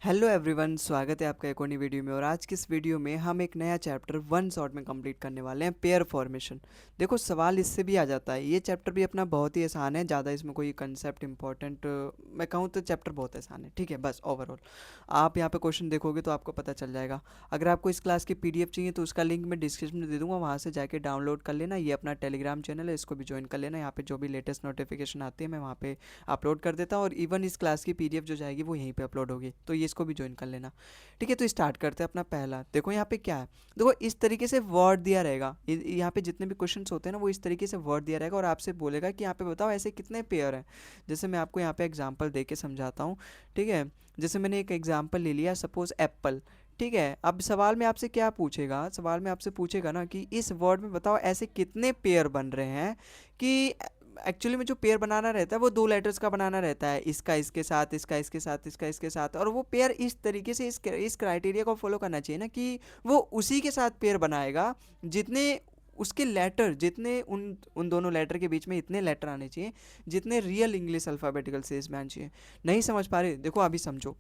Hello everyone, स्वागत है आपका एक और नई वीडियो में। और आज की इस वीडियो में हम एक नया चैप्टर वन शॉट में कंप्लीट करने वाले हैं, पेयर फॉर्मेशन। देखो, सवाल इससे भी आ जाता है। ये चैप्टर भी अपना बहुत ही आसान है, ज़्यादा इसमें कोई कंसेप्ट इंपॉर्टेंट मैं कहूँ तो चैप्टर बहुत आसान है। ठीक है, बस ओवरऑल आप यहाँ पे क्वेश्चन देखोगे तो आपको पता चल जाएगा। अगर आपको इस क्लास की पीडीएफ चाहिए तो उसका लिंक मैं डिस्क्रिप्शन में दे दूँगा, वहाँ से जाके डाउनलोड कर लेना। ये अपना टेलीग्राम चैनल है, इसको भी ज्वाइन कर लेना। यहाँ पे जो भी लेटेस्ट नोटिफिकेशन आती है मैं वहाँ पे अपलोड कर देता हूँ, और इवन इस क्लास की पीडीएफ जो जाएगी वो यहीं पे अपलोड होगी, तो ये इसको भी ज्वाइन कर लेना। ठीक है, तो स्टार्ट करते हैं अपना पहला। देखो यहाँ पे क्या है। देखो, इस तरीके से वर्ड दिया रहेगा। यहाँ पे जितने भी क्वेश्चंस होते हैं ना, वो इस तरीके से वर्ड दिया रहेगा और आपसे बोलेगा कि यहाँ पे बताओ ऐसे कितने पेयर हैं। जैसे मैं आपको यहाँ पे एग्जांपल दे के समझाता हूँ। ठीक है, जैसे मैंने एक एग्जांपल ले लिया, सपोज एप्पल। ठीक है, अब सवाल में आपसे क्या पूछेगा, सवाल में आपसे पूछेगा ना कि इस वर्ड में बताओ ऐसे कितने पेयर बन रहे हैं कि एक्चुअली में जो पेयर बनाना रहता है वो दो लेटर्स का बनाना रहता है, इसका इसके साथ, इसका इसके साथ, इसका इसके साथ। और वो पेयर इस तरीके से इस क्राइटेरिया को फॉलो करना चाहिए ना कि वो उसी के साथ पेयर बनाएगा जितने उसके लेटर, जितने उन उन दोनों लेटर के बीच में इतने लेटर आने चाहिए जितने रियल इंग्लिश अल्फ़ाबेटिकल सीरीज में आने चाहिए। नहीं समझ पा रहे? देखो अभी समझो।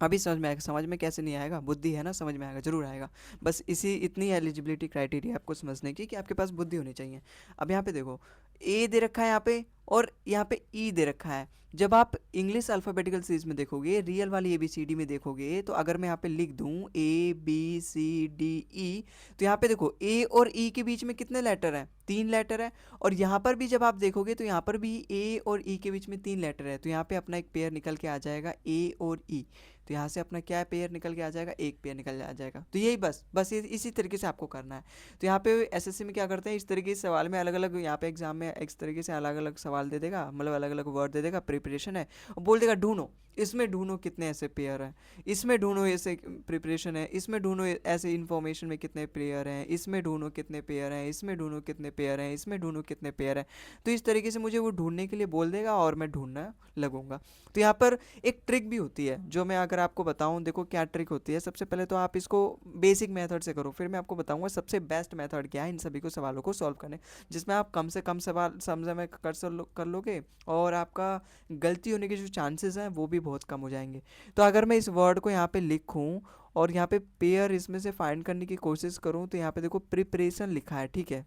अभी समझ में आएगा। समझ में कैसे नहीं आएगा? बुद्धि है ना, समझ में आएगा, जरूर आएगा। बस इसी इतनी एलिजिबिलिटी क्राइटेरिया आपको समझने की कि आपके पास बुद्धि होनी चाहिए। अब यहाँ पे देखो, ए दे रखा है यहाँ पे, और यहाँ पे ई दे रखा है। जब आप इंग्लिश अल्फ़ाबेटिकल सीरीज में देखोगे, रियल वाली ए बी सी डी में देखोगे, तो अगर मैं यहाँ पे लिख दूँ A B C D E, तो यहाँ पे देखो ए और ई के बीच में कितने लेटर हैं? तीन लेटर है। और यहाँ पर भी जब आप देखोगे तो यहाँ पर भी ए और ई के बीच में तीन लेटर है, तो यहाँ पे अपना एक पेयर निकल के आ जाएगा ए और ई। तो यहाँ से अपना क्या पेयर निकल के आ जाएगा? एक पेयर निकल आ जाएगा। तो यही बस इसी तरीके से आपको करना है। तो यहाँ पे एसएससी में क्या करते हैं, इस तरीके से सवाल में अलग अलग, यहाँ पे एग्जाम में इस तरीके से अलग अलग सवाल दे देगा, मतलब अलग अलग वर्ड दे देगा, प्रिपरेशन है, और बोल देगा ढूंढो, इसमें ढूंढो कितने ऐसे पेयर हैं, इसमें ढूंढो ऐसे प्रिपरेशन है, इसमें ढूंढो ऐसे इन्फॉर्मेशन में कितने पेयर हैं, इसमें ढूंढो कितने पेयर हैं, इसमें ढूंढो कितने पेयर हैं, इसमें ढूंढो कितने पेयर हैं। तो इस तरीके से मुझे वो ढूंढने के लिए बोल देगा और मैं ढूंढना लगूंगा। तो यहाँ पर एक ट्रिक भी होती है, जो मैं अगर आपको बताऊं, देखो क्या ट्रिक होती है। सबसे पहले तो आप इसको बेसिक मेथड से करो, फिर मैं आपको बताऊंगा सबसे बेस्ट मेथड क्या है इन सभी को सवालों को सॉल्व करने, जिसमें आप कम से कम सवाल समझ में कर लोगे, और आपका गलती होने के जो चांसेस हैं वो भी बहुत कम हो जाएंगे। तो अगर मैं इस वर्ड को यहाँ पे लिखूँ और यहाँ पे पेयर इसमें से फाइंड करने की कोशिश करूँ, तो यहाँ पे देखो प्रिपरेशन लिखा है। ठीक है,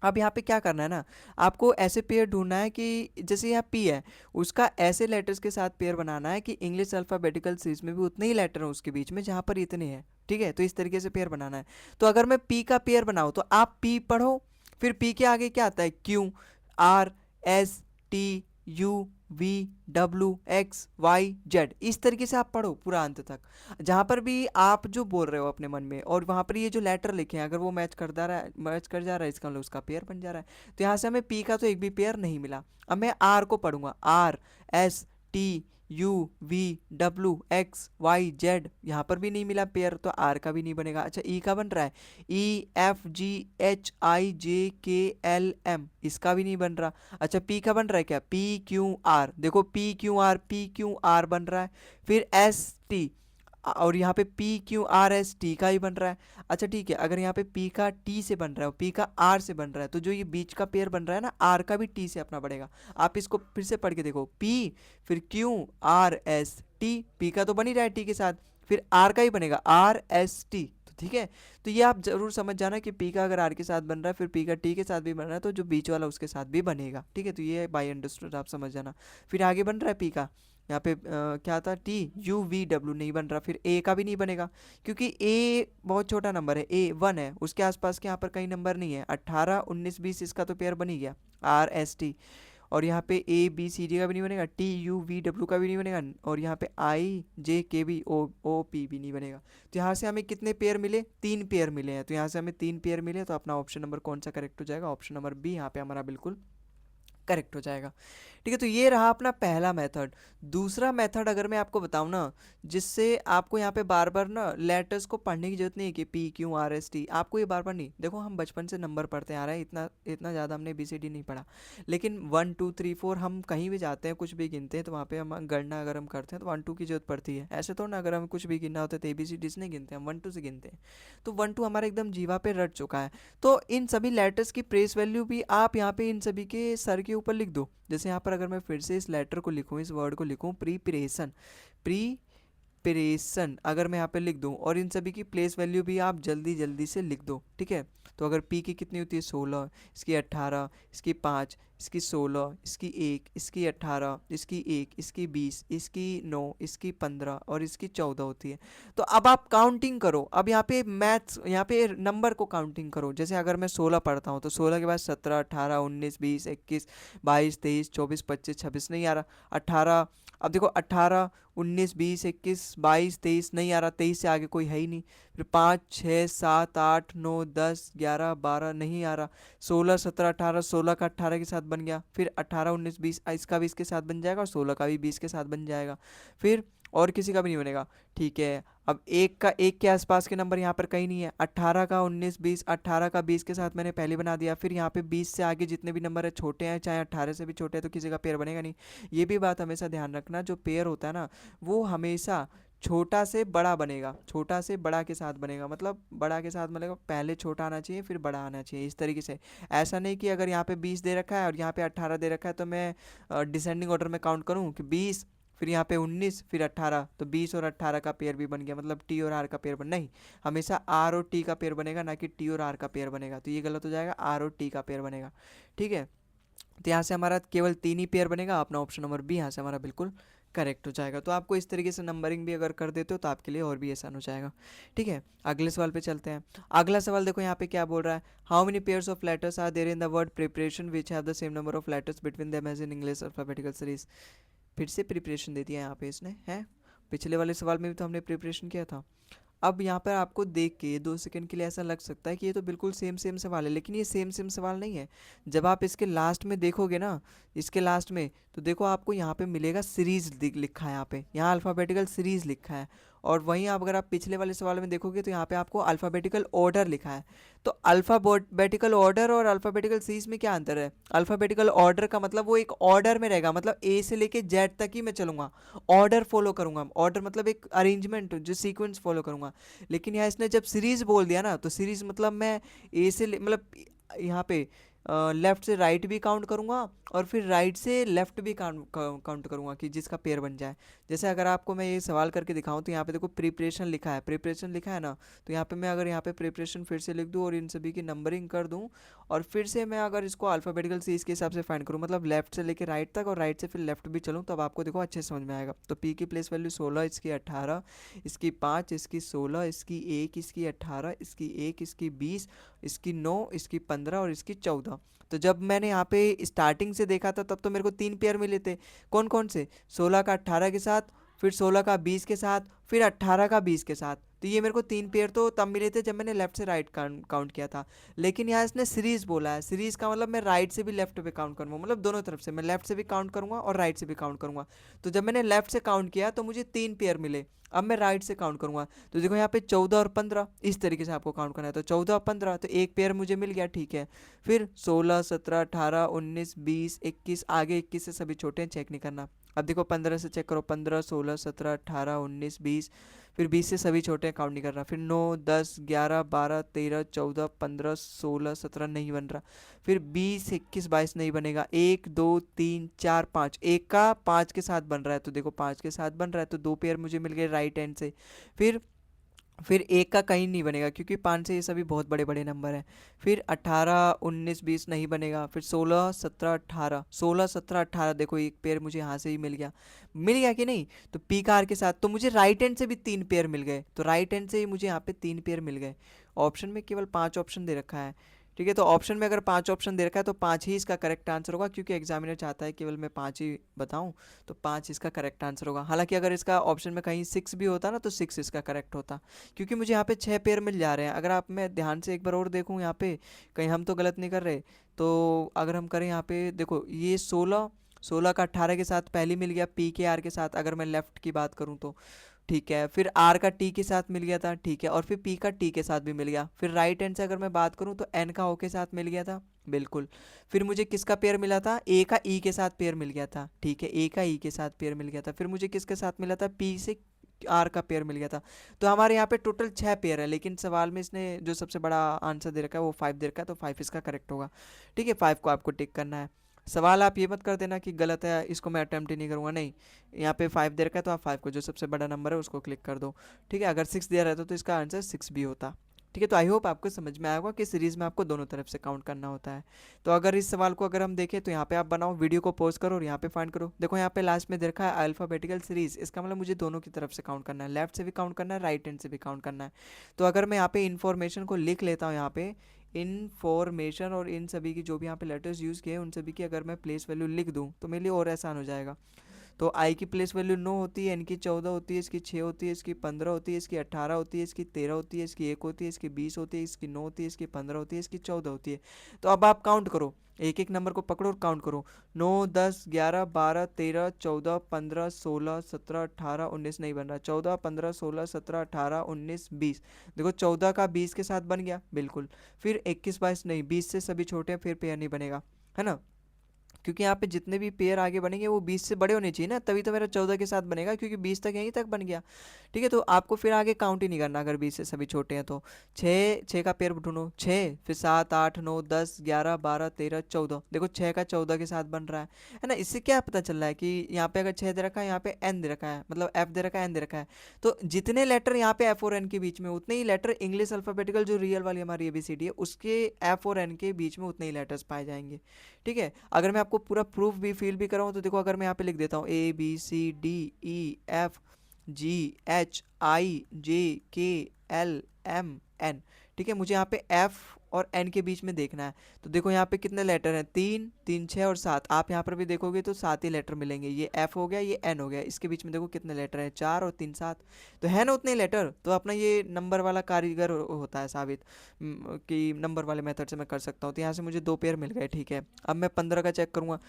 अब यहाँ पे क्या करना है ना, आपको ऐसे पेयर ढूंढना है कि जैसे यहाँ पी है, उसका ऐसे लेटर्स के साथ पेयर बनाना है कि इंग्लिश अल्फ़ाबेटिकल सीरीज में भी उतने ही लेटर हैं उसके बीच में जहाँ पर इतने हैं। ठीक है, तो इस तरीके से पेयर बनाना है। तो अगर मैं पी का पेयर बनाऊँ तो आप पी पढ़ो, फिर पी के आगे क्या आता है? Q, r, s, t, u, v, डब्ल्यू, एक्स, वाई, जेड। इस तरीके से आप पढ़ो पूरा अंत तक, जहाँ पर भी आप जो बोल रहे हो अपने मन में, और वहाँ पर ये जो लेटर लिखे हैं अगर वो मैच कर जा रहा है, इसका मतलब उसका पेयर बन जा रहा है। तो यहाँ से हमें पी का तो एक भी पेयर नहीं मिला। अब मैं आर को पढ़ूंगा, r, s, t, u, v, डब्ल्यू, एक्स, वाई, जेड, यहाँ पर भी नहीं मिला पेयर, तो आर का भी नहीं बनेगा। अच्छा, ई का बन रहा है, ई, एफ, जी, एच, आई, जे, के, एल, एम, इसका भी नहीं बन रहा। अच्छा, पी का बन रहा है क्या? पी क्यू आर, देखो पी क्यू आर बन रहा है। फिर एस टी, और यहाँ पे P Q r s T का ही बन रहा है। अच्छा ठीक है, अगर यहाँ पे पी का टी से बन रहा है और पी का आर से बन रहा है, तो जो ये बीच का पेयर बन रहा है ना, आर का भी टी से अपना बढ़ेगा। आप इसको फिर से पढ़ के देखो, पी, फिर Q r s T, P का तो बन ही रहा है टी के साथ, फिर आर का ही बनेगा, आर एस टी। तो ठीक है, तो ये आप जरूर समझ जाना कि पी का अगर आर के साथ बन रहा है, फिर पी का टी के साथ भी बन रहा है, तो जो बीच वाला उसके साथ भी बनेगा। ठीक है, तो ये बाई अंडरस्टूड आप समझ जाना। फिर आगे बन रहा है पी का, यहाँ पे क्या था? टी, यू, वी, डब्ल्यू नहीं बन रहा। फिर ए का भी नहीं बनेगा, क्योंकि ए बहुत छोटा नंबर है, ए वन है, उसके आसपास के यहाँ पर कहीं नंबर नहीं है। 18, 19, 20, इसका तो पेयर बन ही गया, आर एस टी। और यहाँ पे ए बी सी डी का भी नहीं बनेगा, टी यू वी डब्ल्यू का भी नहीं बनेगा, और यहाँ पे आई जे के बी ओ ओ पी भी नहीं बनेगा। तो यहाँ से हमें कितने पेयर मिले? तीन पेयर मिले हैं। तो यहाँ से हमें तीन पेयर मिले, तो अपना ऑप्शन नंबर कौन सा करेक्ट हो जाएगा? ऑप्शन नंबर बी यहाँ पे हमारा बिल्कुल करेक्ट हो जाएगा। ठीक है, तो ये रहा अपना पहला मेथड। दूसरा मेथड अगर मैं आपको बताऊं ना, जिससे आपको यहाँ पे बार बार ना लेटर्स को पढ़ने की जरूरत नहीं है कि P Q r s T, आपको ये बार बार नहीं। देखो, हम बचपन से नंबर पढ़ते आ रहे हैं, इतना इतना ज़्यादा हमने बी सी डी नहीं पढ़ा, लेकिन वन टू थ्री फोर हम कहीं भी जाते हैं, कुछ भी गिनते हैं, तो वहाँ पे हम गणना अगर हम करते हैं तो वन टू की जरूरत पड़ती है। ऐसे तो ना, अगर हमें कुछ भी गिनना होता है तो ए बी सी डी से नहीं गिनते, हम वन टू से गिनते हैं। तो वन टू हमारा एकदम जीवा पे रट चुका है। तो इन सभी लेटर्स की प्रेस वैल्यू भी आप यहाँ पे इन सभी के सर के ऊपर लिख दो। जैसे यहाँ पर अगर मैं फिर से इस लेटर को लिखूँ, इस वर्ड को लिखूँ, प्रीपरेशन, प्री प्रिपरेशन अगर मैं यहाँ पे लिख दूँ और इन सभी की प्लेस वैल्यू भी आप जल्दी जल्दी से लिख दो, ठीक है। तो अगर पी की कितनी होती है 16, इसकी 18, इसकी 5, इसकी 16, इसकी 1, इसकी 18, इसकी 1, इसकी 20, इसकी 9, इसकी 15 और इसकी 14 होती है। तो अब आप काउंटिंग करो, अब यहाँ पे मैथ्स, यहाँ पे नंबर को काउंटिंग करो। जैसे अगर मैं 16 पढ़ता हूँ तो 16 के बाद 17, 18, 19, 20, 21, 22, 23, 24, 25, 26 नहीं आ रहा, 18, अब देखो 18, 19, 20, 21, 22, 23 नहीं आ रहा, 23 से आगे कोई है ही नहीं। फिर 5, 6, 7, 8, 9, 10, 11, 12 नहीं आ रहा, 16, 17, 18, 16 का 18 के साथ बन गया, फिर 18, 19, 20 इसका भी इसके साथ बन जाएगा और 16 का भी 20 के साथ बन जाएगा, फिर और किसी का भी नहीं बनेगा, ठीक है। अब एक का एक के आसपास के नंबर यहाँ पर कहीं नहीं है, 18 का 19, 20, 18 का 20 के साथ मैंने पहले बना दिया। फिर यहाँ पे 20 से आगे जितने भी नंबर है छोटे हैं, चाहे 18 से भी छोटे हैं, तो किसी का पेयर बनेगा नहीं। ये भी बात हमेशा ध्यान रखना, जो पेयर होता है ना वो हमेशा छोटा से बड़ा बनेगा, छोटा से बड़ा के साथ बनेगा, मतलब बड़ा के साथ बनेगा, पहले छोटा आना चाहिए फिर बड़ा आना चाहिए, इस तरीके से। ऐसा नहीं कि अगर यहाँ पे 20 दे रखा है और यहाँ पे 18 दे रखा है तो मैं डिसेंडिंग ऑर्डर में काउंट करूँ कि 20 फिर यहाँ पे 19 फिर 18, तो 20 और 18 का पेयर भी बन गया, मतलब टी और आर का पेयर बन नहीं, हमेशा आर और टी का पेयर बनेगा, ना कि टी और आर का पेयर बनेगा। तो ये गलत हो जाएगा, आर और टी का पेयर बनेगा, ठीक है। तो यहाँ से हमारा केवल 3 ही पेयर बनेगा, अपना ऑप्शन नंबर बी यहाँ से हमारा बिल्कुल करेक्ट हो जाएगा। तो आपको इस तरीके से नंबरिंग भी अगर कर देते हो तो आपके लिए और भी आसान हो जाएगा, ठीक है। अगले सवाल पे चलते हैं। अगला सवाल देखो यहाँ पे क्या बोल रहा है, how many pairs of letters are there in the word preparation which have the same number of letters between them as in English alphabetical series. फिर से प्रिपरेशन दे दिया यहाँ पे इसने, है। पिछले वाले सवाल में भी तो हमने प्रिपरेशन किया था। अब यहाँ पर आपको देख के 2 सेकंड के लिए ऐसा लग सकता है कि ये तो बिल्कुल सेम सेम सवाल है, लेकिन ये सेम सेम सवाल नहीं है। जब आप इसके लास्ट में देखोगे ना, इसके लास्ट में, तो देखो आपको यहाँ पे मिलेगा सीरीज लिखा है, यहाँ पे यहाँ अल्फ़ाबेटिकल सीरीज लिखा है। और वहीं आप अगर आप पिछले वाले सवाल में देखोगे तो यहाँ पे आपको अल्फ़ाबेटिकल ऑर्डर लिखा है। तो अल्फ़ाबेटिकल ऑर्डर और अल्फ़ाबेटिकल सीरीज में क्या अंतर है? अल्फ़ाबेटिकल ऑर्डर का मतलब वो एक ऑर्डर में रहेगा, मतलब ए से लेके जेड तक ही मैं चलूँगा, ऑर्डर फॉलो करूँगा। ऑर्डर मतलब एक अरेंजमेंट जो सीक्वेंस फॉलो करूँगा। लेकिन यहाँ इसने जब सीरीज बोल दिया ना, तो सीरीज मतलब मैं ए से मतलब यहाँ पे लेफ्ट से राइट भी काउंट करूँगा और फिर राइट से लेफ्ट भी काउंट करूँगा कि जिसका पेयर बन जाए। जैसे अगर आपको मैं ये सवाल करके दिखाऊं तो यहाँ पे देखो प्रिपरेशन लिखा है, प्रिपरेशन लिखा है ना, तो यहाँ पे मैं अगर यहाँ पे प्रिपरेशन फिर से लिख दूँ और इन सभी की नंबरिंग कर दूँ और फिर से मैं अगर इसको अल्फ़ाबेटिकल सीरीज के हिसाब से फाइंड करूँ, मतलब लेफ्ट से लेके राइट तक और राइट से फिर लेफ्ट भी चलूँ, तब आपको देखो अच्छे से समझ में आएगा। तो पी की प्लेस वैल्यू 16, इसकी 18, इसकी 5, इसकी 16, इसकी 1, इसकी 18, इसकी 1, इसकी 20, इसकी 9, इसकी 15 और इसकी 14। तो जब मैंने यहाँ पे स्टार्टिंग से देखा था तब तो मेरे को 3 पेयर मिले थे। कौन कौन से? 16 का 18 के साथ, फिर 16 का 20 के साथ, फिर 18 का 20 के साथ। तो ये मेरे को 3 पेयर तो तब मिले थे जब मैंने लेफ्ट से राइट काउंट किया था। लेकिन यहाँ इसने सीरीज बोला है, सीरीज का मतलब मैं राइट से भी लेफ्ट पे काउंट करूँगा, मतलब दोनों तरफ से मैं लेफ्ट से भी काउंट करूँगा और राइट से भी काउंट करूँगा। तो जब मैंने लेफ्ट से काउंट किया तो मुझे 3 पेयर मिले। अब मैं राइट से काउंट करूँगा तो देखो यहाँ पे 14 और 15 इस तरीके से आपको काउंट करना है। तो 14 और 15 तो एक पेयर मुझे मिल गया, ठीक है। फिर 16, 17, 18, 19, 20, 21, आगे 21 से सभी छोटे हैं, चेक नहीं करना। अब देखो 15 से चेक करो, 15, 16, 17, 18, 19, 20, फिर 20 से सभी छोटे हैं, काउंट नहीं कर रहा। फिर 9, 10, 11, 12, 13, 14, 15, 16, 17 नहीं बन रहा। फिर 20, 21, 22 नहीं बनेगा। 1, 2, 3, 4, 5, एक का 5 के साथ बन रहा है, तो देखो 5 के साथ बन रहा है, तो 2 पेयर मुझे मिल गए राइट हैंड से। फिर एक का कहीं नहीं बनेगा क्योंकि 5 से ये सभी बहुत बड़े बड़े नंबर हैं। फिर 18, 19, 20 नहीं बनेगा। फिर 16, 17, 18, 16, 17, 18 देखो एक पेयर मुझे यहाँ से ही मिल गया कि नहीं? तो पी कार के साथ तो मुझे राइट हैंड से भी 3 पेयर मिल गए, तो राइट हैंड से ही मुझे यहाँ पे 3 पेयर मिल गए। ऑप्शन में केवल 5 ऑप्शन दे रखा है, ठीक है। तो ऑप्शन में अगर 5 ऑप्शन दे रखा है तो 5 ही इसका करेक्ट आंसर होगा, क्योंकि एग्जामिनर चाहता है केवल मैं 5 ही बताऊं, तो 5 इसका करेक्ट आंसर होगा। हालांकि अगर इसका ऑप्शन में कहीं 6 भी होता ना तो 6 इसका करेक्ट होता, क्योंकि मुझे यहाँ पे 6 पेयर मिल जा रहे हैं। अगर आप मैं ध्यान से एक बार और देखूँ यहाँ पे कहीं हम तो गलत नहीं कर रहे, तो अगर हम करें यहाँ पे देखो ये 16 का 18 के साथ पहली मिल गया, पी के आर के साथ अगर मैं लेफ्ट की बात करूँ तो, ठीक है। फिर आर का टी के साथ मिल गया था, ठीक है। और फिर पी का टी के साथ भी मिल गया। फिर राइट हैंड से अगर मैं बात करूं तो एन का ओ के साथ मिल गया था, बिल्कुल। फिर मुझे किसका पेयर मिला था? ए का ई के साथ पेयर मिल गया था, ठीक है। ए का ई के साथ पेयर मिल गया था। फिर मुझे किसके साथ मिला था? पी से आर का पेयर मिल गया था। तो हमारे यहाँ पे टोटल 6 पेयर है, लेकिन सवाल में इसने जो सबसे बड़ा आंसर दे रखा है वो 5 दे रखा है, तो 5 इसका करेक्ट होगा, ठीक है। 5 को आपको टिक करना है। सवाल आप ये मत कर देना कि गलत है, इसको मैं अटेम्प्ट ही नहीं करूँगा, नहीं। यहाँ पे 5 दे रखा है तो आप 5 को जो सबसे बड़ा नंबर है उसको क्लिक कर दो, ठीक है। अगर 6 दिया रहता तो इसका आंसर 6 भी होता, ठीक है। तो आई होप आपको समझ में आया होगा कि सीरीज़ में आपको दोनों तरफ से काउंट करना होता है। तो अगर इस सवाल को अगर हम देखें तो यहाँ पे आप बनाओ, वीडियो को पॉज करो और यहाँ पे फाइंड करो। देखो यहाँ पे लास्ट में दे रखा है अल्फ़ाबेटिकल सीरीज़, इसका मतलब मुझे दोनों की तरफ से काउंट करना है, लेफ्ट से भी काउंट करना है, राइट हैंड से भी काउंट करना है। तो अगर मैं यहाँ पे इन्फॉर्मेशन को लिख लेता हूँ, यहाँ पे इनफॉर्मेशन और इन सभी की जो भी यहाँ पे लेटर्स यूज़ किए उन सभी की अगर मैं प्लेस वैल्यू लिख दूँ तो मेरे लिए और आसान हो जाएगा। तो आई की प्लेस वैल्यू 9 होती है, एन की 14 होती है, इसकी 6 होती है, इसकी 15 होती है, इसकी 18 होती है, इसकी 13 होती है, इसकी 1 होती है, इसकी 20 होती है, इसकी 9 होती है, इसकी 15 होती है, इसकी 14 होती है। तो अब आप काउंट करो, एक एक नंबर को पकड़ो और काउंट करो। 9 10 11 12 13 14 15 16 17 18 19 नहीं बन रहा, 14 15 16 17 18 19 20। देखो 14 का 20 के साथ बन गया बिल्कुल। फिर 21 22 नहीं, 20 से सभी छोटे हैं, फिर पेयर नहीं बनेगा, है ना। क्योंकि यहाँ पे जितने भी पेयर आगे बनेंगे वो 20 से बड़े होने चाहिए ना, तभी तो मेरा 14 के साथ बनेगा, क्योंकि 20 तक यहीं तक बन गया, ठीक है। तो आपको फिर आगे काउंट ही नहीं करना अगर 20 से सभी छोटे हैं तो। 6 का पेयर ढूंढो, 6, फिर 7 8 9 10 11 12 13 14। देखो 6 का 14 के साथ बन रहा है ना। इससे क्या पता चल रहा है कि यहाँ पे अगर 6 दे रखा है, यहाँ पे एन दे रखा है, मतलब एफ दे रखा है, एन दे रखा है। तो जितने लेटर यहाँ पे एफ और एन के बीच में उतने ही लेटर इंग्लिश अल्फाबेटिकल जो रियल वाली हमारी एबीसीडी है उसके एफ और एन के बीच में उतने ही लेटर्स पाए जाएंगे, ठीक है। अगर मैं आपको पूरा प्रूफ भी फील भी कराऊँ तो देखो, अगर मैं यहाँ पे लिख देता हूँ ABCDEFGHIJKLMN, ठीक है। मुझे यहाँ पे एफ और एन के बीच में देखना है। तो देखो यहाँ पे कितने लेटर हैं, 3 3 6 और 7। आप यहाँ पर भी देखोगे तो 7 ही लेटर मिलेंगे, ये एफ हो गया, ये एन हो गया, इसके बीच में देखो कितने लेटर हैं, 4 और 3 7। तो है ना उतने लेटर। तो अपना ये नंबर वाला कारीगर होता है साबित, कि नंबर वाले मेथड से मैं कर सकता हूँ। तो यहाँ से मुझे 2 पेयर मिल गए, ठीक है। अब मैं 15 का चेक करूँगा,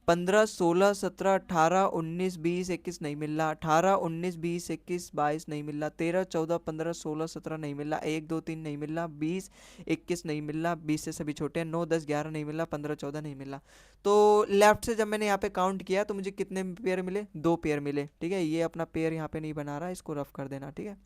15 16 17 18 19 20 21 नहीं मिल रहा, 18 19 20 21 22 नहीं मिल रहा, 13 14 15 16 17 नहीं मिल रहा, 1 2 3 नहीं मिल रहा, 20 21 नहीं मिल रहा, 20 से सभी छोटे हैं, 9 10 11 नहीं मिल रहा, 15 14 नहीं मिल रहा। तो लेफ्ट से जब मैंने यहाँ पे काउंट किया तो मुझे कितने पेयर मिले, 2 पेयर मिले, ठीक है। ये अपना पेयर यहाँ पे नहीं बना रहा, इसको रफ कर देना, ठीक है।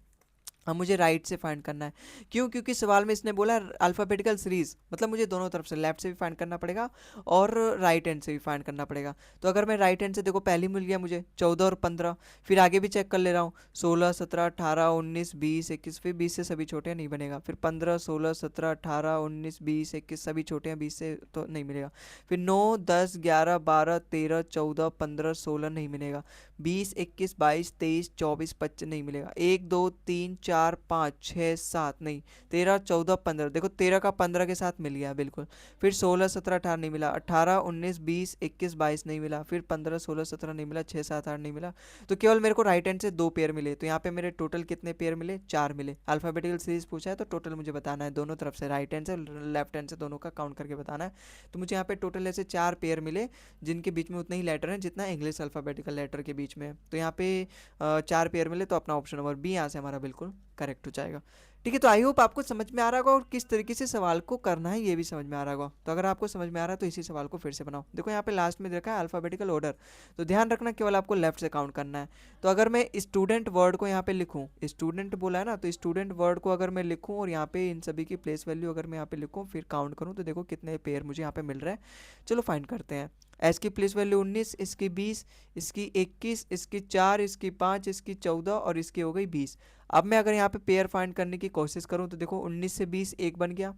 अब मुझे राइट से फाइंड करना है, क्यों, क्योंकि सवाल में इसने बोला अल्फ़ाबेटिकल सीरीज, मतलब मुझे दोनों तरफ से, लेफ्ट से भी फाइंड करना पड़ेगा और राइट हैंड से भी फाइंड करना पड़ेगा। तो अगर मैं राइट हैंड से, देखो पहली मिल गया मुझे 14 और 15, फिर आगे भी चेक कर ले रहा हूँ, 16 17 18 19 20 21, फिर 20 से सभी छोटे हैं, नहीं बनेगा। फिर 15 16 17 18 19 20 21 सभी छोटे हैं, 20 से तो नहीं मिलेगा। फिर 9 10 11 12 13 14 15 16 नहीं मिलेगा, 20 21 22 23 24 25 नहीं मिलेगा, 1 2 3 4 5 6 7 नहीं, 13 14 15। देखो 13 का 15 के साथ मिल गया बिल्कुल। फिर 16 17 18 नहीं मिला, 18 19 20 21 22 नहीं मिला, फिर 15 16 17 नहीं मिला, 6 7 8 नहीं मिला। तो केवल मेरे को राइट हैंड से 2 पेयर मिले। तो यहाँ पे मेरे टोटल कितने पेयर मिले, 4 मिले। अल्फ़ाबेटिकल सीरीज पूछा है तो टोटल मुझे बताना है, दोनों तरफ से, राइट हैंड से लेफ्ट हैंड से, दोनों का काउंट करके बताना है। तो मुझे यहाँ पे टोटल ऐसे 4 पेयर मिले जिनके बीच में उतने ही लेटर हैं जितना इंग्लिश अल्फ़ाबेटिकल लेटर के बीच में है। तो यहाँ पे 4 पेयर मिले, तो अपना ऑप्शन नंबर बी यहाँ से हमारा बिल्कुल करेक्ट हो जाएगा, ठीक है। तो आई होप आपको समझ में आ रहा होगा और किस तरीके से सवाल को करना है ये भी समझ में आ रहा होगा। तो अगर आपको समझ में आ रहा है तो इसी सवाल को फिर से बनाओ। देखो यहाँ पे लास्ट में देखा है अल्फ़ाबेटिकल ऑर्डर, तो ध्यान रखना केवल आपको लेफ्ट से काउंट करना है। तो अगर मैं स्टूडेंट वर्ड को यहाँ पे लिखूँ, स्टूडेंट बोला है ना, तो स्टूडेंट वर्ड को अगर मैं लिखूँ और यहाँ पे इन सभी की प्लेस वैल्यू अगर मैं यहाँ पे लिखूँ फिर काउंट करूँ तो देखो कितने पेयर मुझे यहाँ पे मिल रहे हैं। चलो फाइंड करते हैं। एस की प्लेस वैल्यू 19, इसकी 20, इसकी 21, इसकी 4, इसकी 5, इसकी 14 और इसकी हो गई 20। अब मैं अगर यहाँ पे पेयर फाइंड करने की कोशिश करूँ तो देखो 19 से 20 एक बन गया,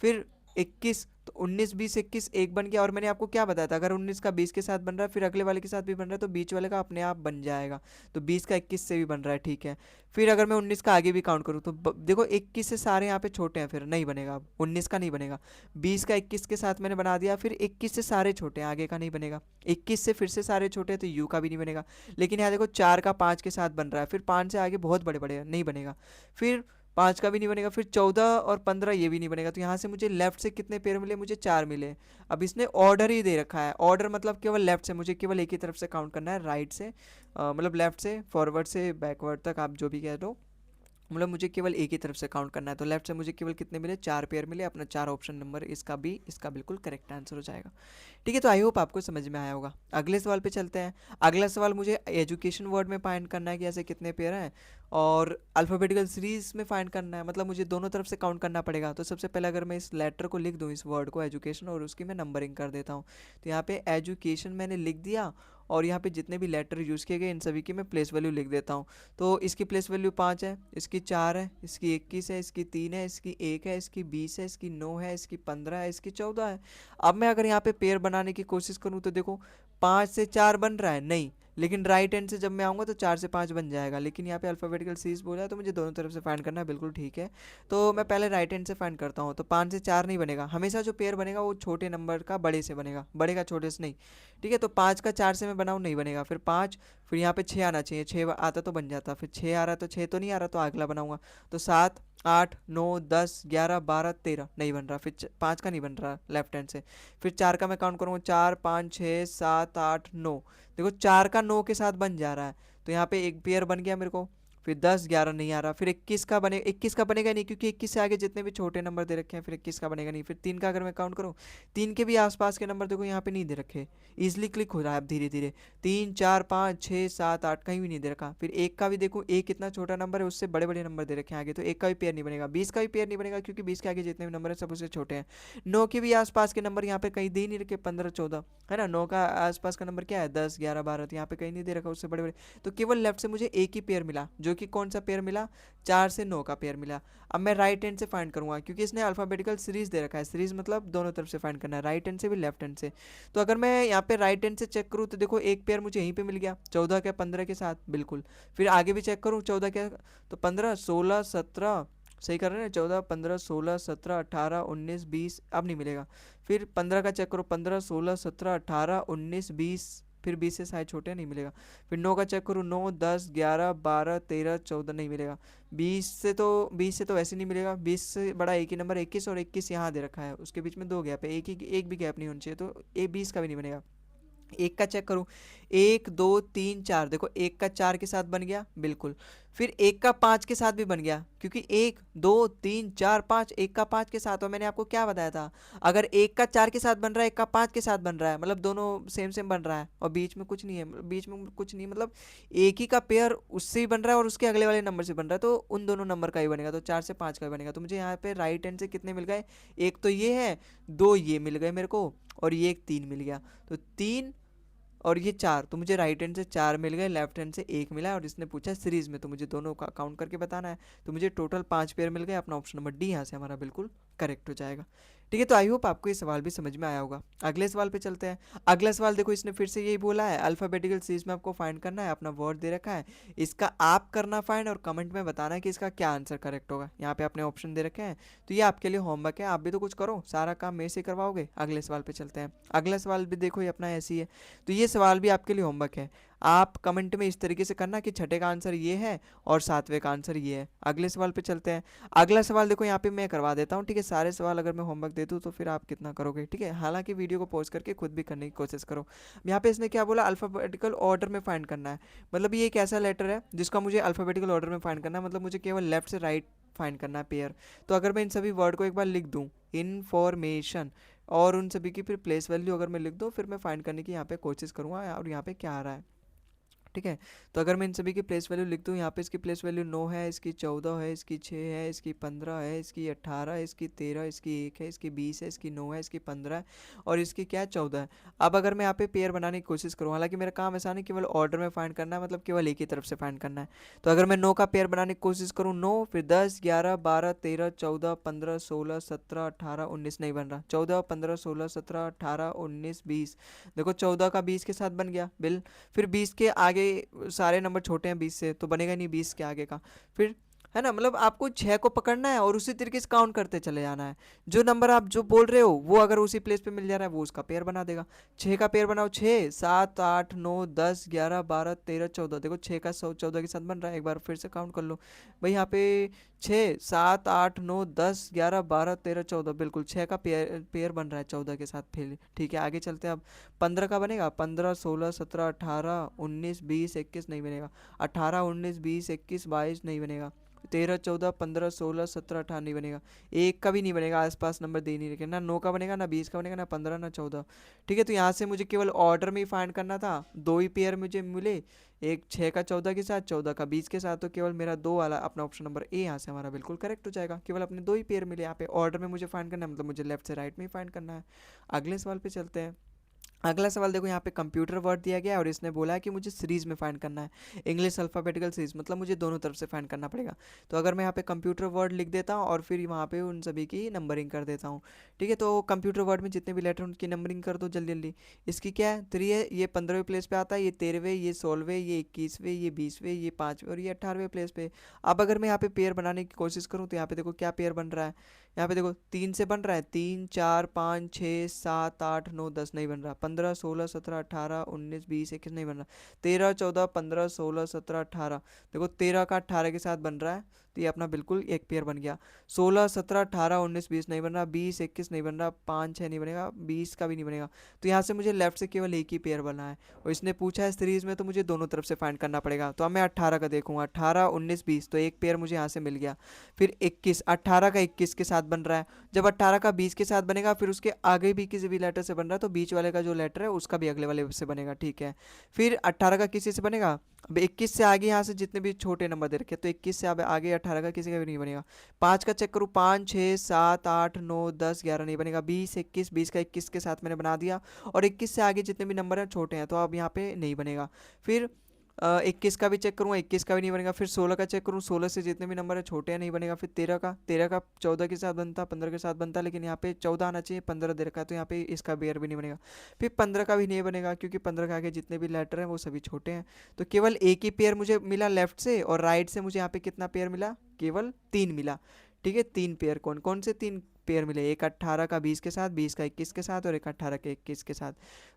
फिर 21, तो 19 20 21 एक बन गया। और मैंने आपको क्या बताया था, अगर 19 का 20 के साथ बन रहा है फिर अगले वाले के साथ भी बन रहा है तो बीच वाले का अपने आप बन जाएगा। तो 20 का 21 से भी बन रहा है, ठीक है। फिर अगर मैं 19 का आगे भी काउंट करूँ तो देखो 21 से सारे यहाँ पे छोटे हैं, फिर नहीं बनेगा, अब 19 का नहीं बनेगा। 20 का 21 के साथ मैंने बना दिया, फिर 21 से सारे छोटे हैं, आगे का नहीं बनेगा। 21 से फिर से सारे छोटे हैं तो यू का भी नहीं बनेगा। लेकिन यहाँ देखो 4 का 5 के साथ बन रहा है, फिर 5 से आगे बहुत बड़े बड़े हैं, नहीं बनेगा। फिर 5 का भी नहीं बनेगा, फिर 14 और 15 ये भी नहीं बनेगा। तो यहाँ से मुझे लेफ्ट से कितने पेयर मिले, मुझे 4 मिले। अब इसने ऑर्डर ही दे रखा है, ऑर्डर मतलब केवल लेफ्ट से, मुझे केवल एक ही तरफ से काउंट करना है, राइट से मतलब लेफ्ट से फॉरवर्ड से बैकवर्ड तक, आप जो भी कह दो मतलब मुझे केवल एक ही तरफ से काउंट करना है। तो लेफ्ट से मुझे केवल कितने मिले, 4 पेयर मिले। अपना 4 ऑप्शन नंबर इसका बिल्कुल करेक्ट आंसर हो जाएगा। ठीक है, तो आई होप आपको समझ में आया होगा। अगले सवाल पे चलते हैं। अगला सवाल मुझे एजुकेशन वर्ड में फाइंड करना है कि ऐसे कितने पेयर हैं, और अल्फ़ाबेटिकल सीरीज में फाइंड करना है, मतलब मुझे दोनों तरफ से काउंट करना पड़ेगा। तो सबसे पहले अगर मैं इस लेटर को लिख दूँ, इस वर्ड को एजुकेशन, और उसकी मैं नंबरिंग कर देता हूँ। तो यहाँ पे एजुकेशन मैंने लिख दिया, और यहाँ पे जितने भी लेटर यूज़ किए गए इन सभी की मैं प्लेस वैल्यू लिख देता हूँ। तो इसकी प्लेस वैल्यू 5 है, इसकी 4 है, इसकी 21 है, इसकी 3 है, इसकी 1 है, इसकी 20 है, इसकी 9 है, इसकी 15 है, इसकी 14 है। अब मैं अगर यहाँ पे पेयर बनाने की कोशिश करूँ तो देखो 5 से 4 बन रहा है नहीं, लेकिन राइट हैंड से जब मैं आऊँगा तो 4 से 5 बन जाएगा। लेकिन यहाँ पे अल्फ़ाबेटिकल सीरीज बोला है तो मुझे दोनों तरफ से फाइंड करना है, बिल्कुल ठीक है। तो मैं पहले राइट हैंड से फाइंड करता हूँ। तो 5 से 4 नहीं बनेगा, हमेशा जो पेयर बनेगा वो छोटे नंबर का बड़े से बनेगा, बड़े का छोटे से नहीं। ठीक है, तो 5 का 4 से मैं बनाऊँ, नहीं बनेगा। फिर 5, फिर यहाँ पे 6 आना चाहिए, 6 आता तो बन जाता। फिर 6 आ रहा तो 6 तो नहीं आ रहा, तो अगला बनाऊंगा। तो 7, 8, 9, 10, 11, 12, 13 नहीं बन रहा। फिर 5 का नहीं बन रहा लेफ्ट हैंड से। फिर 4 का मैं काउंट करूँगा, 4, 5, 6, 7, 8, 9। देखो 4 का 9 के साथ बन जा रहा है, तो यहाँ पे एक पेयर बन गया मेरे को। फिर 10, 11 नहीं आ रहा। फिर 21 का बने, 21 का बनेगा नहीं, क्योंकि 21 से आगे जितने भी छोटे नंबर दे रखे हैं, फिर 21 का बनेगा नहीं। फिर 3 का अगर मैं काउंट करूँ, 3 के भी आसपास के नंबर देखो यहाँ पे नहीं दे रखे, ईजिली क्लिक हो रहा है अब धीरे धीरे। 3, 4, 5, 6, 7, 8 कहीं भी नहीं दे रखा। फिर 1 का भी देखो, 1 कितना छोटा नंबर है, उससे बड़े बड़े नंबर दे रखे हैं आगे, तो 1 का भी पेयर नहीं बनेगा। 20 का भी पेयर नहीं बनेगा, क्योंकि 20 के आगे जितने भी नंबर है सब उससे छोटे हैं। 9 के भी आसपास के नंबर यहाँ पे कहीं दे ही नहीं रखे, 15, 14 है ना। 9 का आसपास का नंबर क्या है, 10, 11, 12, तो यहाँ पे कहीं नहीं दे रखा उससे बड़े बड़े। तो केवल लेफ्ट से मुझे एक ही पेयर मिला, जो कि कौन सा पेयर मिला, 4 से 9 का पेयर मिला। अब मैं राइट हैंड से फाइंड करूंगा, क्योंकि इसने अल्फाबेटिकल सीरीज दे रखा है। सीरीज मतलब दोनों तरफ से फाइंड करना है, राइट हैंड से भी लेफ्ट हैंड से। तो अगर मैं यहाँ पे राइट हैंड से चेक करूँ तो देखो एक पेयर मुझे यहीं पे मिल गया, 14 के 15 के साथ, बिल्कुल। फिर आगे भी चेक करूँ 14 के, तो 15, 16, 17, सही कर रहे हैं, 14, 15, 16, 17, 18, 19, 20 अब नहीं मिलेगा। फिर 15 का चेक करो, 15, 16, 17, 18, 19, 20, फिर 20 से शायद छोटे नहीं मिलेगा। फिर 9 का चेक करूँ, 9, 10, 11, 12, 13, 14 नहीं मिलेगा। 20 से तो वैसे नहीं मिलेगा। 20 से बड़ा एक ही नंबर 21, और 21 यहाँ दे रखा है, उसके बीच में 2 गैप है, एक भी गैप नहीं होना चाहिए, तो ये 20 का भी नहीं बनेगा। 1 का चेक करूँ, 1, 2, 3, 4, देखो 1 का 4 के साथ बन गया, बिल्कुल। फिर 1 का 5 के साथ भी बन गया, क्योंकि 1, 2, 3, 4, 5, 1 का 5 के साथ। और मैंने आपको क्या बताया था, अगर 1 का 4 के साथ बन रहा है, 1 का 5 के साथ बन रहा है, मतलब दोनों सेम सेम बन रहा है, और बीच में कुछ नहीं है, बीच में कुछ नहीं, मतलब एक ही का पेयर उससे भी बन रहा है और उसके अगले वाले नंबर से बन रहा है, तो उन दोनों नंबर का ही बनेगा। तो 4 से 5 का ही बनेगा। तो मुझे यहाँ पे राइट हैंड से कितने मिल गए, एक तो ये है, 2 ये मिल गए मेरे को, और ये एक 3 मिल गया। तो 3 और ये 4, तो मुझे राइट हैंड से 4 मिल गए, लेफ्ट हैंड से 1 मिला, और इसने पूछा सीरीज में, तो मुझे दोनों का काउंट करके बताना है। तो मुझे टोटल 5 पेयर मिल गए। अपना ऑप्शन नंबर डी यहाँ से हमारा बिल्कुल करेक्ट हो जाएगा। ठीक है, तो आई होप आपको ये सवाल भी समझ में आया होगा। अगले सवाल पे चलते हैं। अगला सवाल देखो, इसने फिर से यही बोला है, अल्फाबेटिकल सीरीज में आपको फाइंड करना है, अपना वर्ड दे रखा है, इसका आप करना फाइंड, और कमेंट में बताना है कि इसका क्या आंसर करेक्ट होगा। यहाँ पे आपने ऑप्शन दे रखे हैं, तो ये आपके लिए होमवर्क है, आप भी तो कुछ करो, सारा काम मेरे से करवाओगे। अगले सवाल पे चलते हैं। अगला सवाल भी देखो, ये अपना ऐसी है, तो ये सवाल भी आपके लिए होमवर्क है। आप कमेंट में इस तरीके से करना कि छठे का आंसर ये है और सातवें का आंसर ये है। अगले सवाल पे चलते हैं। अगला सवाल देखो, यहाँ पे मैं करवा देता हूँ, ठीक है। सारे सवाल अगर मैं होमवर्क दे दूँ तो फिर आप कितना करोगे, ठीक है। हालांकि वीडियो को पॉज करके खुद भी करने की कोशिश करो। यहाँ पे इसने क्या बोला, अल्फाबेटिकल ऑर्डर में फाइंड करना है, मतलब ये एक ऐसा लेटर है जिसका मुझे अल्फाबेटिकल ऑर्डर में फाइंड करना है, मतलब मुझे केवल लेफ्ट से राइट फाइंड करना है पेयर। तो अगर मैं इन सभी वर्ड को एक बार लिख दूँ, इनफॉर्मेशन, और उन सभी की फिर प्लेस वैल्यू अगर मैं लिख दूँ, फिर मैं फाइंड करने की यहाँ पे कोशिश करूँगा, और यहाँ पे क्या आ रहा है, ठीक है। तो अगर मैं इन सभी की प्लेस वैल्यू लिख दूँ, यहाँ पे इसकी प्लेस वैल्यू 9 है, इसकी 14 है, इसकी 6 है, इसकी 15 है, इसकी 18 है, इसकी 13, इसकी 1 है, इसकी 20 है, इसकी 9 है, इसकी 15 है, और इसकी क्या है, 14 है। अब अगर मैं यहाँ पे पेयर बनाने की कोशिश करूँ, हालांकि मेरा काम ऐसा नहीं केवल ऑर्डर में फाइंड करना है, मतलब केवल एक ही तरफ से फाइंड करना है। तो अगर मैं 9 का पेयर बनाने की कोशिश करूँ, 9, फिर 10, 11, 12, 13, 14, 15, 16, 17, 18, 19 नहीं बन रहा, 14, 15, 16, 17, 18, 19, 20, देखो 14 का 20 के साथ बन गया, बिल। फिर 20 के आगे सारे नंबर छोटे हैं 20 से, तो बनेगा नहीं 20 के आगे का। फिर है ना, मतलब आपको 6 को पकड़ना है और उसी तरीके से काउंट करते चले जाना है। जो नंबर आप जो बोल रहे हो वो अगर उसी प्लेस पे मिल जा रहा है, वो उसका पेयर बना देगा। 6 का पेयर बनाओ, 6, 7, 8, 9, 10, 11, 12, 13, 14, देखो 6 का 14 के साथ बन रहा है। एक बार फिर से काउंट कर लो भाई, यहाँ पे 6, 7, 8, 9, 10, 11, 12, 13, 14, बिल्कुल 6 का पेयर पेयर बन रहा है 14 के साथ। फिर ठीक है, आगे चलते हैं। अब 15 का बनेगा, 15, 16, 17, 18, 19, 20, 21 नहीं बनेगा, 18, 19, 20, 21, 22 नहीं बनेगा, 13 14 15 16 17 18 नहीं बनेगा, एक का भी नहीं बनेगा, आसपास नंबर दे नहीं रखे, ना 9 का बनेगा, ना 20 का बनेगा, ना 15, ना 14। ठीक है, तो यहाँ से मुझे केवल ऑर्डर में ही फाइंड करना था, दो ही पेयर मुझे मिले, एक 6 का 14 के साथ, 14 का 20 के साथ, तो केवल मेरा दो वाला अपना ऑप्शन नंबर ए यहाँ से हमारा बिल्कुल करेक्ट हो जाएगा। केवल अपने दो ही पेयर मिले यहाँ पे, ऑर्डर में मुझे फाइंड करना है, मतलब मुझे लेफ्ट से राइट में ही फाइंड करना है। अगले सवाल पे चलते हैं। अगला सवाल देखो, यहाँ पे कंप्यूटर वर्ड दिया गया है और इसने बोला है कि मुझे सीरीज में फाइंड करना है, इंग्लिश अल्फ़ाबेटिकल सीरीज, मतलब मुझे दोनों तरफ से फाइंड करना पड़ेगा। तो अगर मैं यहाँ पे कंप्यूटर वर्ड लिख देता हूँ और फिर वहाँ पे उन सभी की नंबरिंग कर देता हूँ। ठीक है, तो कंप्यूटर वर्ड में जितने भी लेटर उनकी नंबरिंग कर दो जल्दी जल्दी। इसकी क्या है, 3 है, ये 15वें प्लेस पे आता है, ये 13वें, ये 16वें, ये 21वें, ये 20वें, ये 5वें और ये 18वें प्लेस पे। अब अगर मैं यहाँ पे पेयर बनाने की कोशिश करूँ तो यहाँ पे देखो क्या पेयर बन रहा है, यहाँ पे देखो 3 से बन रहा है, 3 4 5 6 7 8 9 10 नहीं बन रहा, 15 16 17 18 19 20 21 नहीं बन रहा, 13 14 15 16 17 18, देखो 13 का 18 के साथ बन रहा है, तो ये अपना बिल्कुल एक पेयर बन गया। 16 17 18 19 20 नहीं बन रहा, 20 21 नहीं बन रहा, 5 6 नहीं बनेगा, 20 का भी नहीं बनेगा। तो यहाँ से मुझे लेफ्ट से केवल एक ही पेयर बना है और इसने पूछा है सीरीज में, तो मुझे दोनों तरफ से फाइंड करना पड़ेगा। तो अब मैं 18 का देखूंगा, 18 19 20, तो एक पेयर मुझे यहाँ से मिल गया। फिर 21, 18 का 21 के साथ बन रहा है, जब 18 का 20 के साथ बनेगा फिर उसके आगे भी किसी भी लेटर से बन रहा है, तो बीच वाले का जो लेटर है उसका भी अगले वाले से बनेगा। ठीक है, फिर 18 का किसी से बनेगा, अब 21 से आगे यहाँ से जितने भी छोटे नंबर दे रखे, तो 21 से अब आगे 18 का किसी का भी नहीं बनेगा। 5 का चेक करूँ, 5 6 7 8 9 10 11 नहीं बनेगा, 20 21, 20 का 21 के साथ मैंने बना दिया, और 21 से आगे जितने भी नंबर हैं छोटे हैं, तो अब यहाँ पे नहीं बनेगा। फिर 21 का भी चेक करूँगा, 21 का भी नहीं बनेगा। फिर 16 का चेक करूँ, 16 से जितने भी नंबर है छोटे हैं, नहीं बनेगा। फिर 13 का 14 के साथ बनता, 15 के साथ बनता, लेकिन यहाँ पे 14 आना चाहिए, 15 दे रखा है, तो यहाँ पे इसका बेयर भी नहीं बनेगा। फिर 15 का भी नहीं बनेगा, क्योंकि 15 के आगे जितने भी लेटर हैं वो सभी छोटे हैं। तो केवल एक ही पेयर मुझे मिला लेफ्ट से, और राइट से मुझे यहाँ पे कितना पेयर मिला, केवल 3 मिला। ठीक है, 3 पेयर, कौन कौन से 3 पेयर मिले, एक 18 का 20 के साथ, 20 का 21 के साथ, और एक 18 के 21 के साथ।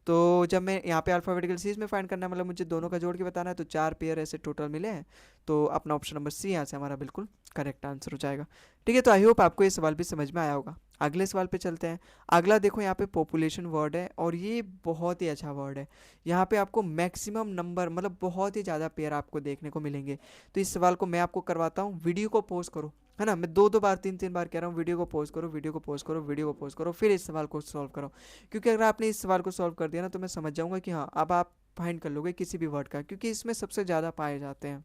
तो जब मैं यहाँ पे अल्फ़ाबेटिकल सीरीज में फाइंड करना है, मतलब मुझे दोनों का जोड़ के बताना है, तो 4 पेयर ऐसे टोटल मिले हैं, तो अपना ऑप्शन नंबर सी यहाँ से हमारा बिल्कुल करेक्ट आंसर हो जाएगा। ठीक है, तो आई होप आपको ये सवाल भी समझ में आया होगा। अगले सवाल पे चलते हैं। अगला देखो, यहाँ पे पॉपुलेशन वर्ड है और ये बहुत ही अच्छा वर्ड है। यहाँ पे आपको मैक्सिमम नंबर, मतलब बहुत ही ज़्यादा पेयर आपको देखने को मिलेंगे। तो इस सवाल को मैं आपको करवाता हूँ, वीडियो को पॉज करो, है ना, मैं दो दो बार 3 3 बार कह रहा हूँ, वीडियो को पॉज करो, वीडियो को पॉज करो, वीडियो को पॉज करो, फिर इस सवाल को सॉल्व करो। क्योंकि अगर आपने इस सवाल को सॉल्व कर दिया ना, तो मैं समझ जाऊंगा कि हाँ अब आप फाइंड कर लोगे किसी भी वर्ड का, क्योंकि इसमें सबसे ज़्यादा पाए जाते हैं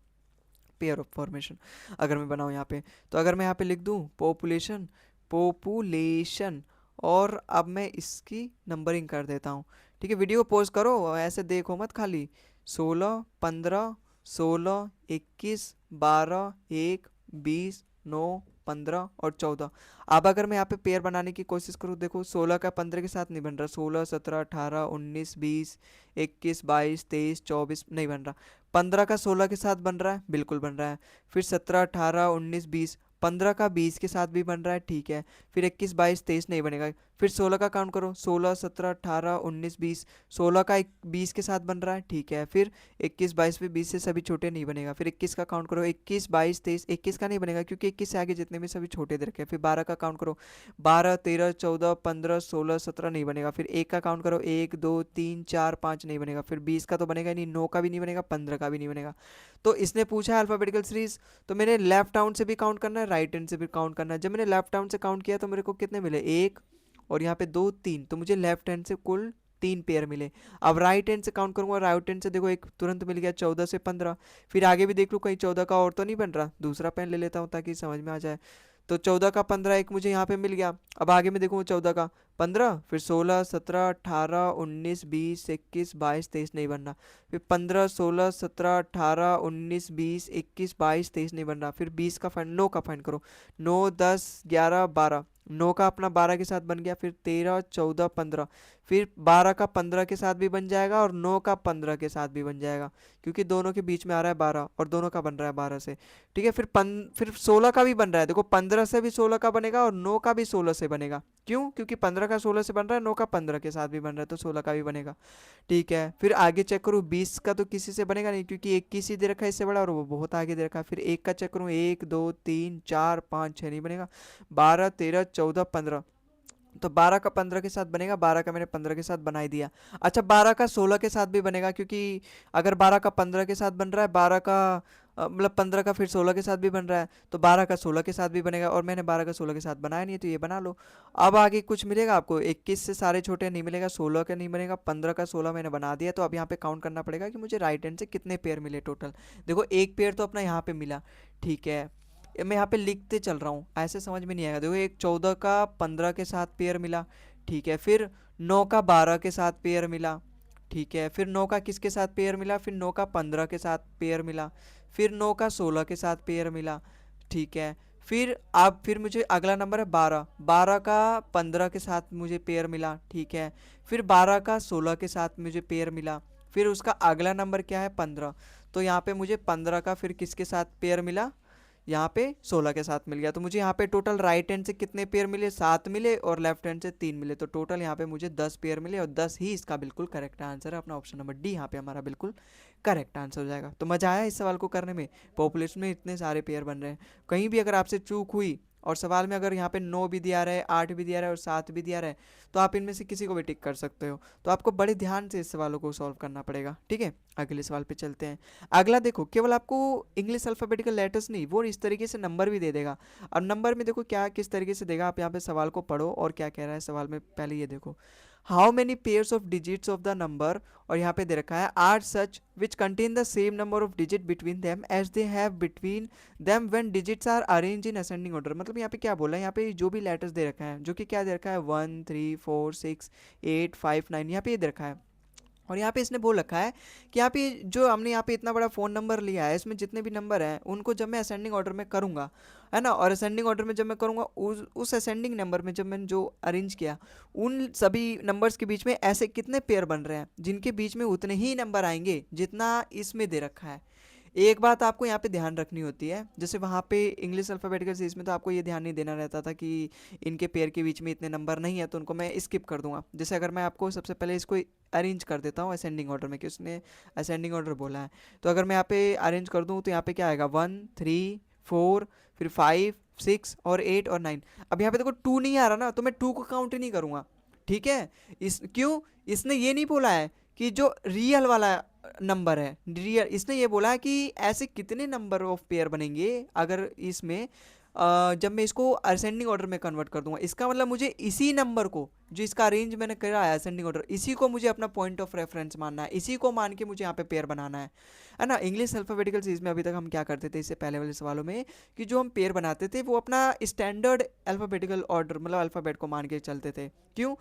पेयर ऑफ फॉर्मेशन। अगर मैं बनाऊँ यहाँ पे, तो अगर मैं यहाँ पे लिख दूँ पॉपुलेशन, पॉपुलेशन, और अब मैं इसकी नंबरिंग कर देता हूँ। ठीक है, वीडियो को पॉज करो, ऐसे देखो मत खाली। 16 15 16 21 12 1 20 9 15 और 14। अब अगर मैं यहाँ पे पेयर बनाने की कोशिश करूँ, देखो 16 का 15 के साथ नहीं बन रहा, 16 17 18 19 20 21 22 23 24 नहीं बन रहा। 15 का 16 के साथ बन रहा है, बिल्कुल बन रहा है। फिर 17 18 19 20, 15 का 20 के साथ भी बन रहा है, ठीक है। फिर 21 22 23 नहीं बनेगा। फिर 16 का काउंट करो, 16 17 18 19 20, 16 का 20 के साथ बन रहा है, ठीक है। फिर 21 22 भी 20 से सभी छोटे नहीं बनेगा। फिर 21 का काउंट करो, 21 22 23, 21 का नहीं बनेगा क्योंकि 21 से आगे जितने भी सभी छोटे दे रखे हैं। फिर 12 का काउंट करो, 12 13 14 15 16 17 नहीं बनेगा। फिर 1 का काउंट करो, 1 2 3 4 5 नहीं बनेगा। फिर 20 का तो बनेगा नहीं, 9 का भी नहीं बनेगा, 15 का भी नहीं बनेगा। तो इसने पूछा है अल्फाबेटिकल सीरीज, तो मैंने लेफ्ट हैंड से भी काउंट करना है, राइट हैंड से भी काउंट करना है। जब मैंने लेफ्ट हैंड से काउंट किया तो मेरे को कितने मिले, 1 और यहाँ पे 2 3, तो मुझे लेफ्ट हैंड से कुल 3 पेयर मिले। अब राइट हैंड से काउंट करूंगा, राइट हैंड से देखो एक तुरंत मिल गया 14 से 15। फिर आगे भी देख लूँ कहीं 14 का और तो नहीं बन रहा, दूसरा पेन ले लेता हूँ ताकि समझ में आ जाए। तो 14 का 15 एक मुझे यहाँ पे मिल गया। अब आगे मैं देखूँ 14 का 15, फिर 16 17 18 19 20 21 22 23 नहीं बनना। फिर 15 16 17 18 19 20 21 22 23 नहीं बन रहा। फिर 20 का फाइन, 9 का फाइन करो, 9 10 11 12, 9 का अपना 12 के साथ बन गया। फिर 13 14 15, फिर 12 का 15 के साथ भी बन जाएगा और 9 का 15 के साथ भी बन जाएगा, क्योंकि दोनों के बीच में आ रहा है 12 और दोनों का बन रहा है 12 से। ठीक है, फिर 16 का भी बन रहा है, देखो 15 से भी 16 का बनेगा और 9 का भी 16 से बनेगा। क्यों? क्योंकि 15 का 16 से बन रहा है, 9 का 15 के साथ भी बन रहा है, तो 16 का भी बनेगा। ठीक है, फिर आगे चेक करूँ, 20 का तो किसी से बनेगा नहीं क्योंकि 21 ही दे रखा है इससे बड़ा, और वो बहुत आगे दे रखा है। फिर 1 का चेक करूँ, 1 2 3 4 5 6 नहीं बनेगा। 12 13 14 15, तो 12 का 15 के साथ बनेगा, 12 का मैंने 15 के साथ बना ही दिया। अच्छा, 12 का 16 के साथ भी बनेगा, क्योंकि अगर 12 का 15 के साथ बन रहा है, 12 का मतलब 15 का फिर 16 के साथ भी बन रहा है, तो 12 का 16 के साथ भी बनेगा, और मैंने 12 का 16 के साथ बनाया नहीं है, तो ये बना लो। अब आगे कुछ मिलेगा आपको, 21 से सारे छोटे नहीं मिलेगा, 16 का नहीं बनेगा, 15 का 16 मैंने बना दिया। तो अब यहाँ पे काउंट करना पड़ेगा कि मुझे राइट हैंड से कितने पेयर मिले टोटल। देखो एक पेयर तो अपना यहाँ पे मिला, ठीक है। ये मैं यहाँ पे लिखते चल रहा हूँ, ऐसे समझ में नहीं आएगा। देखो एक 14 का 15 के साथ पेयर मिला, ठीक है। फिर 9 का 12 के साथ पेयर मिला, ठीक है। फिर 9 का किसके साथ पेयर मिला, फिर 9 का 15 के साथ पेयर मिला, फिर 9 का 16 के साथ पेयर मिला, ठीक है। फिर अब फिर मुझे अगला नंबर है 12, 12 का 15 के साथ मुझे पेयर मिला, ठीक है। फिर 12 का 16 के साथ मुझे पेयर मिला, फिर उसका अगला नंबर क्या है 15। तो यहाँ पे मुझे 15 का फिर किसके साथ पेयर मिला, यहाँ पे 16 के साथ मिल गया। तो मुझे यहाँ पे टोटल राइट हैंड से कितने पेयर मिले, 7 मिले, और लेफ्ट हैंड से 3 मिले। तो टोटल यहाँ पे मुझे 10 पेयर मिले, और 10 ही इसका बिल्कुल करेक्ट आंसर है। अपना ऑप्शन नंबर डी यहाँ पे हमारा बिल्कुल करेक्ट आंसर हो जाएगा। तो मजा आया इस सवाल को करने में, पॉपुलेशन में इतने सारे पेयर बन रहे हैं। कहीं भी अगर आपसे चूक हुई और सवाल में अगर यहाँ पे 9 भी दिया रहा है, 8 भी दिया रहा है और 7 भी दिया रहा है, तो आप इनमें से किसी को भी टिक कर सकते हो। तो आपको बड़े ध्यान से इस सवालों को सॉल्व करना पड़ेगा, ठीक है। अगले सवाल पे चलते हैं। अगला देखो, केवल आपको इंग्लिश अल्फ़ाबेटिकल लेटर्स नहीं, वो इस तरीके से नंबर भी दे देगा। अब नंबर में देखो क्या किस तरीके से देगा, आप यहाँ पे सवाल को पढ़ो और क्या कह रहा है सवाल में। पहले ये देखो, how many pairs of digits of the number, और यहाँ पे दे रखा है are such which contain the same number of digit between them as they have between them when digits are arrange in ascending order. मतलब यहाँ पे क्या बोला है, यहाँ पे जो भी लेटर्स दे रखा है, जो कि क्या दे रखा है 1 3 4 6 8 5 9, यहाँ पे ये दे रखा है। और यहाँ पे इसने बोल रखा है कि यहाँ पे जो हमने यहाँ पे इतना बड़ा फ़ोन नंबर लिया है, इसमें जितने भी नंबर हैं उनको जब मैं असेंडिंग ऑर्डर में करूँगा, है ना, और असेंडिंग ऑर्डर में जब मैं करूँगा उस असेंडिंग नंबर में जब मैंने जो अरेंज किया, उन सभी नंबर्स के बीच में ऐसे कितने पेयर बन रहे हैं जिनके बीच में उतने ही नंबर आएंगे जितना इसमें दे रखा है। एक बात आपको यहाँ पे ध्यान रखनी होती है, जैसे वहाँ पे इंग्लिश अल्फ़ाबेटिकल सीरीज में तो आपको ये ध्यान नहीं देना रहता था कि इनके पेयर के बीच में इतने नंबर नहीं है, तो उनको मैं स्किप कर दूंगा। जैसे अगर मैं आपको सबसे पहले इसको अरेंज कर देता हूँ असेंडिंग ऑर्डर में, कि उसने असेंडिंग ऑर्डर बोला है, तो अगर मैं यहाँ पे अरेंज कर दूँ तो यहाँ पे क्या आएगा 1 3 4, फिर 5 6 और 8 और 9। अब यहाँ पे देखो 2 नहीं आ रहा ना, तो मैं 2 को काउंट ही नहीं करूँगा, ठीक है। इस क्यों, इसने ये नहीं बोला है कि जो रियल वाला नंबर है, रियल, इसने ये बोला है कि ऐसे कितने नंबर ऑफ पेयर बनेंगे अगर इसमें जब मैं इसको असेंडिंग ऑर्डर में कन्वर्ट कर दूंगा। इसका मतलब मुझे इसी नंबर को, जो इसका अरेंज मैंने करा है असेंडिंग ऑर्डर, इसी को मुझे अपना पॉइंट ऑफ रेफरेंस मानना है, इसी को मान के मुझे यहाँ पे पेयर बनाना है ना। इंग्लिश अल्फ़ाबेटिकल सीरीज में अभी तक हम क्या करते थे इससे पहले वाले सवालों में, कि जो हम पेयर बनाते थे वो अपना स्टैंडर्ड अल्फ़ाबेटिकल ऑर्डर मतलब अल्फ़ाबेट को मान के चलते थे। क्यों,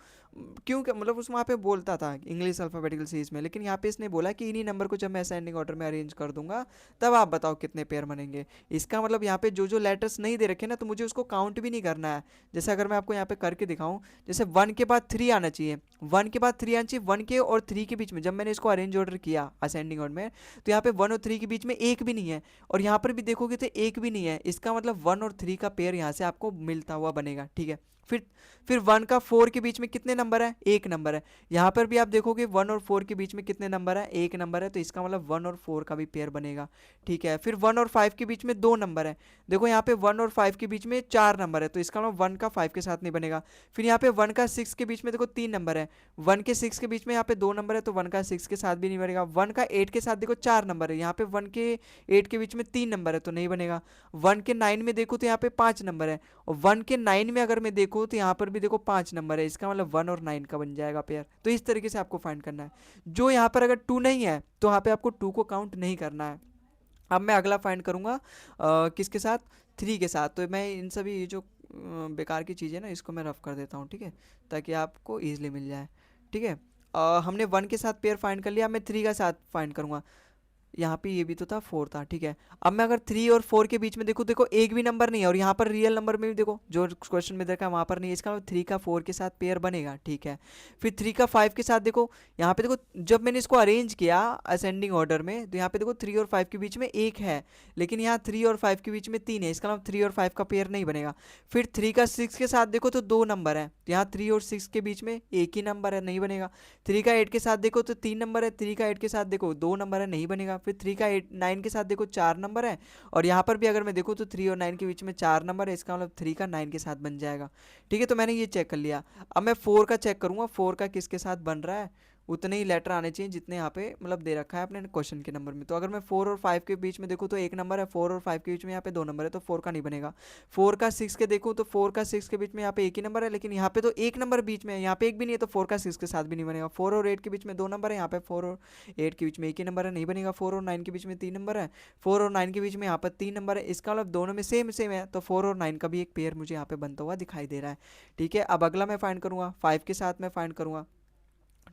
क्यों मतलब उस वहाँ पे बोलता था इंग्लिश अल्फ़ाबेटिकल सीरीज में, लेकिन यहाँ पे इसने बोला कि इन्हीं नंबर को जब मैं असेंडिंग ऑर्डर में अरेंज कर दूंगा तब आप बताओ कितने पेयर बनेंगे। इसका मतलब यहाँ पे जो जो लेटर्स नहीं दे रखे ना, तो मुझे उसको काउंट भी नहीं करना है। जैसे अगर मैं आपको यहाँ पे करके दिखाऊं, जैसे 1 के बाद 3 आना चाहिए, 1 के बाद 3 आना चाहिए, 1 के और 3 के बीच में जब मैंने इसको अरेंज ऑर्डर किया असेंडिंग ऑर्डर में, तो यहाँ पे 1 और 3 के बीच में एक भी नहीं है, और यहाँ पर भी देखोगे तो एक भी नहीं है। इसका मतलब 1 और 3 का पेयर यहाँ से आपको मिलता हुआ बनेगा, ठीक है। फिर 1 का 4 के बीच में कितने नंबर है, एक नंबर है। यहाँ पर भी आप देखोगे 1 और 4 के बीच में कितने नंबर है, एक नंबर है, तो इसका मतलब 1 और 4 का भी पेयर बनेगा, ठीक है। फिर 1 और 5 के बीच में 2 नंबर है, देखो यहाँ पे 1 और 5 के बीच में 4 नंबर है, तो इसका मतलब 1 का 5 के साथ नहीं बनेगा। फिर यहाँ पे 1 का 6 के बीच में देखो 3 नंबर है, 1 के 6 के बीच में यहाँ पे 2 नंबर है, तो 1 का 6 के साथ भी नहीं बनेगा। 1 का 8 के साथ देखो 4 नंबर है, यहाँ पे 1 के 8 के बीच में 3 नंबर है, तो नहीं बनेगा। 1 के 9 में देखो तो यहाँ पे 5 नंबर है, और 1 के 9 में अगर मैं देखूँ तो यहाँ पर भी देखो 5 नंबर है, इसका मतलब 1 और 9 का बन जाएगा पेयर। तो इस तरीके से आपको फाइंड करना है। जो यहाँ पर अगर 2 नहीं है तो यहाँ पे आपको 2 को काउंट नहीं करना है। अब मैं अगला फाइंड करूँगा किसके साथ, 3 के साथ। तो मैं इन सभी ये जो बेकार की चीज़ें ना इसको मैं रफ कर देता हूँ, ठीक है, ताकि आपको ईजिली मिल जाए, ठीक है। हमने 1 के साथ पेयर फाइंड कर लिया, मैं 3 का साथ फाइंड करूँगा। यहाँ पे ये भी तो था 4 था, ठीक है। अब मैं अगर 3 और 4 के बीच में देखूँ, देखो एक भी नंबर नहीं है, और यहाँ पर रियल नंबर में भी देखो जो क्वेश्चन में देखा है वहाँ पर नहीं है, इसका मतलब 3 का 4 के साथ पेयर बनेगा, ठीक है। फिर 3 का 5 के साथ देखो, यहाँ पे देखो जब मैंने इसको अरेंज किया असेंडिंग ऑर्डर में, तो यहाँ पे देखो 3 और 5 के बीच में एक है, लेकिन यहाँ 3 और 5 के बीच में 3 है, इसका मतलब 3 और 5 का पेयर नहीं बनेगा। फिर 3 का 6 के साथ देखो तो 2 नंबर है, तो यहाँ 3 और 6 के बीच में एक ही नंबर है, नहीं बनेगा। 3 का 8 के साथ देखो तो 3 नंबर है, 3 का 8 के साथ देखो 2 नंबर है, नहीं बनेगा। फिर 3 का 9 के साथ देखो 4 नंबर है, और यहाँ पर भी अगर मैं देखूँ तो 3 और 9 के बीच में 4 नंबर है, इसका मतलब 3 का 9 के साथ बन जाएगा, ठीक है। तो मैंने ये चेक कर लिया। अब मैं 4 का चेक करूँगा, 4 का किसके साथ बन रहा है, उतने ही लेटर आने चाहिए जितने यहाँ पे मतलब दे रखा है अपने क्वेश्चन के नंबर में। तो अगर मैं 4 और 5 के बीच में देखूँ तो एक नंबर है, 4 और 5 के बीच में यहाँ पे 2 नंबर है, तो 4 का नहीं बनेगा। 4 का 6 के देखूँ तो 4 का 6 के बीच में यहाँ पे एक ही नंबर है, लेकिन यहाँ पे तो एक नंबर बीच में है, यहाँ पे एक भी नहीं है, तो 4 का 6 के साथ भी नहीं बनेगा। 4 और 8 के बीच में 2 नंबर है, यहाँ पे 4 और 8 के बीच में एक ही नंबर है, नहीं बनेगा। 4 और 9 के बीच में 3 नंबर है, 4 और 9 के बीच में यहाँ पर 3 नंबर है, इसका मतलब दोनों में सेम सेम है, तो 4 और 9 का भी एक पेयर मुझे यहाँ पे बनता हुआ दिखाई दे रहा है। ठीक है, अब अगला मैं फाइंड करूँगा, 5 के साथ मैं फाइंड करूँगा।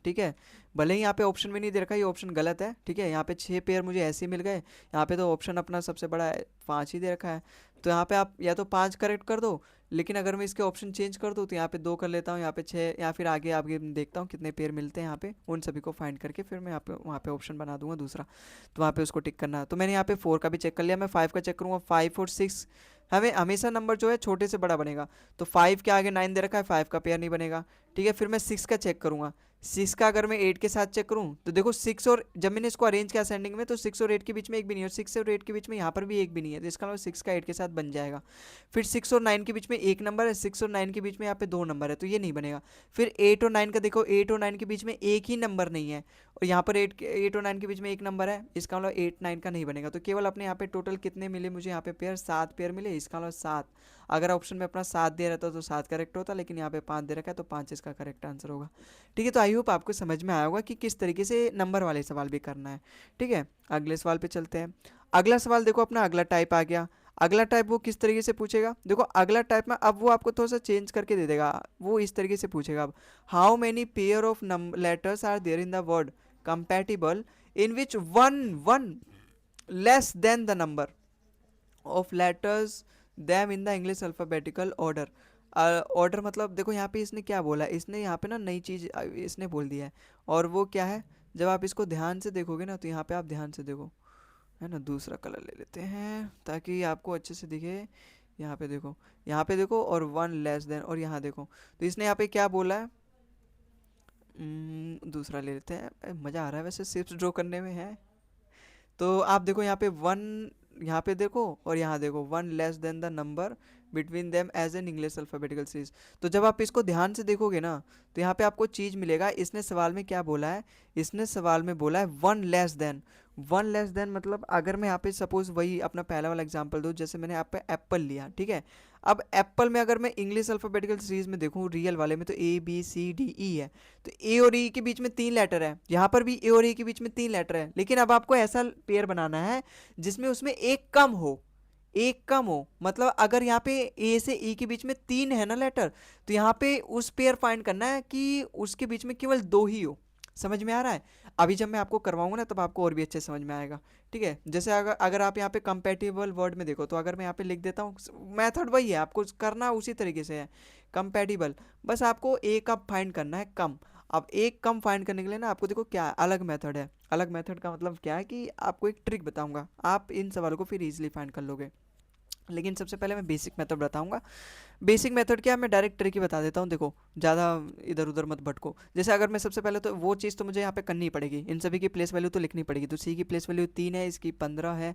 ठीक है, भले ही यहाँ पे ऑप्शन में नहीं दे रखा, ये ऑप्शन गलत है। ठीक है, यहाँ पे 6 पेयर मुझे ऐसे ही मिल गए, यहाँ पे तो ऑप्शन अपना सबसे बड़ा 5 ही दे रखा है, तो यहाँ पे आप या तो 5 करेक्ट कर दो, लेकिन अगर मैं इसके ऑप्शन चेंज कर दूँ तो यहाँ पे 2 कर लेता हूँ, यहाँ पे 6, या फिर आगे आगे देखता हूँ कितने पेयर मिलते हैं यहाँ पे, उन सभी को फाइंड करके फिर मैं यहाँ पे वहाँ पे ऑप्शन बना दूंगा दूसरा, तो वहाँ पे उसको टिक करना है। तो मैंने यहाँ पे 4 का भी चेक कर लिया, मैं 5 का चेक करूँगा। 5 और 6 हमें हमेशा नंबर जो है छोटे से बड़ा बनेगा, तो 5 के आगे 9 दे रखा है, 5 का पेयर नहीं बनेगा। ठीक है, फिर मैं 6 का चेक करूँगा। 6 का अगर मैं 8 के साथ चेक करूँ तो देखो 6 और जब मैंने इसको अरेंज किया असेंडिंग में, तो 6 और 8 के बीच में एक भी नहीं है, और 6 और 8 के बीच में यहाँ पर भी एक भी नहीं है, तो इसका मतलब 6 का 8 के साथ बन जाएगा। फिर 6 और 9 के बीच में एक नंबर है, 6 और 9 के बीच में यहाँ पे 2 नंबर है, तो ये नहीं बनेगा। फिर 8 और 9 का देखो, 8 और 9 के बीच में एक ही नंबर नहीं है, और यहाँ पर 8 और 9 के बीच में एक नंबर है, इसका मतलब 8 9 का नहीं बनेगा। तो केवल अपने यहाँ पे टोटल कितने मिले मुझे यहाँ पे पेयर, 7 पेयर मिले, इसका मतलब 7। अगर ऑप्शन में अपना 7 दे रहता तो 7 करेक्ट होता, लेकिन यहाँ पे 5 दे रखा है, तो 5 इसका करेक्ट आंसर होगा। ठीक है, तो आई होप आपको समझ में आया होगा कि किस तरीके से नंबर वाले सवाल भी करना है। ठीक है, अगले सवाल पे चलते हैं। अगला सवाल देखो, अपना अगला टाइप आ गया। अगला टाइप वो किस तरीके से पूछेगा, देखो अगला टाइप में अब वो आपको थोड़ा सा चेंज करके दे देगा, वो इस तरीके से पूछेगा। अब how many pair of letters are there in the word compatible in which one one less than the number of letters them in the English alphabetical order. Order मतलब देखो यहाँ पे इसने क्या बोला है, इसने यहाँ पे ना नई चीज़ इसने बोल दिया है, और वो क्या है, जब आप इसको ध्यान से देखोगे ना, तो यहाँ पे आप ध्यान से देखो, है ना, दूसरा कलर ले लेते हैं ताकि आपको अच्छे से दिखे। यहाँ पे देखो, यहाँ पे देखो, और 1 लेस देन, और यहाँ देखो, तो इसने यहाँ पे क्या बोला है। दूसरा ले लेते हैं, मज़ा आ रहा है वैसे सिर्फ ड्रॉ करने में है। तो आप देखो यहाँ पे 1, यहाँ पे देखो, और यहाँ देखो 1 less than the number between them as an English alphabetical series. तो जब आप इसको ध्यान से देखोगे ना, तो यहाँ पे आपको चीज़ मिलेगा। इसने सवाल में क्या बोला है, इसने सवाल में बोला है 1 लेस देन। 1 लेस देन मतलब अगर मैं यहाँ पे सपोज वही अपना पहला वाला एग्जांपल दूँ, जैसे मैंने यहाँ पे एप्पल लिया, ठीक है। अब एप्पल में अगर मैं इंग्लिश अल्फ़ाबेटिकल सीरीज में देखूँ रियल वाले में, तो ABCDE है, तो ए और ई के बीच में 3 लेटर है, यहाँ पर भी ए और ई के बीच में 3 लेटर है, लेकिन अब आपको ऐसा पेयर बनाना है जिसमें उसमें एक कम हो, एक कम हो। मतलब अगर यहाँ पे ए से ई के बीच में 3 है ना लेटर, तो यहाँ पे उस पेयर फाइंड करना है कि उसके बीच में केवल 2 ही हो। समझ में आ रहा है? अभी जब मैं आपको करवाऊंगा ना, तब आपको और भी अच्छे समझ में आएगा। ठीक है, जैसे अगर अगर आप यहाँ पे कंपैटिबल वर्ड में देखो, तो अगर मैं यहाँ पे लिख देता हूँ, मेथड वही है, आपको करना उसी तरीके से है, कंपैटिबल। बस आपको एक अब फाइंड करना है कम। अब एक कम फाइंड करने के लिए ना आपको देखो क्या अलग मेथड है। अलग मेथड का मतलब क्या है कि आपको एक ट्रिक बताऊंगा, आप इन सवालों को फिर इजीली फाइंड कर लोगे। लेकिन सबसे पहले मैं बेसिक मेथड बताऊंगा। बेसिक मेथड क्या है, मैं डायरेक्ट ट्रिक ही बता देता हूँ। देखो ज़्यादा इधर उधर मत भटको। जैसे अगर मैं सबसे पहले, तो वो चीज़ तो मुझे यहाँ पे करनी ही पड़ेगी, इन सभी की प्लेस वैल्यू तो लिखनी पड़ेगी। तो सी की प्लेस वैल्यू 3 है, इसकी 15 है,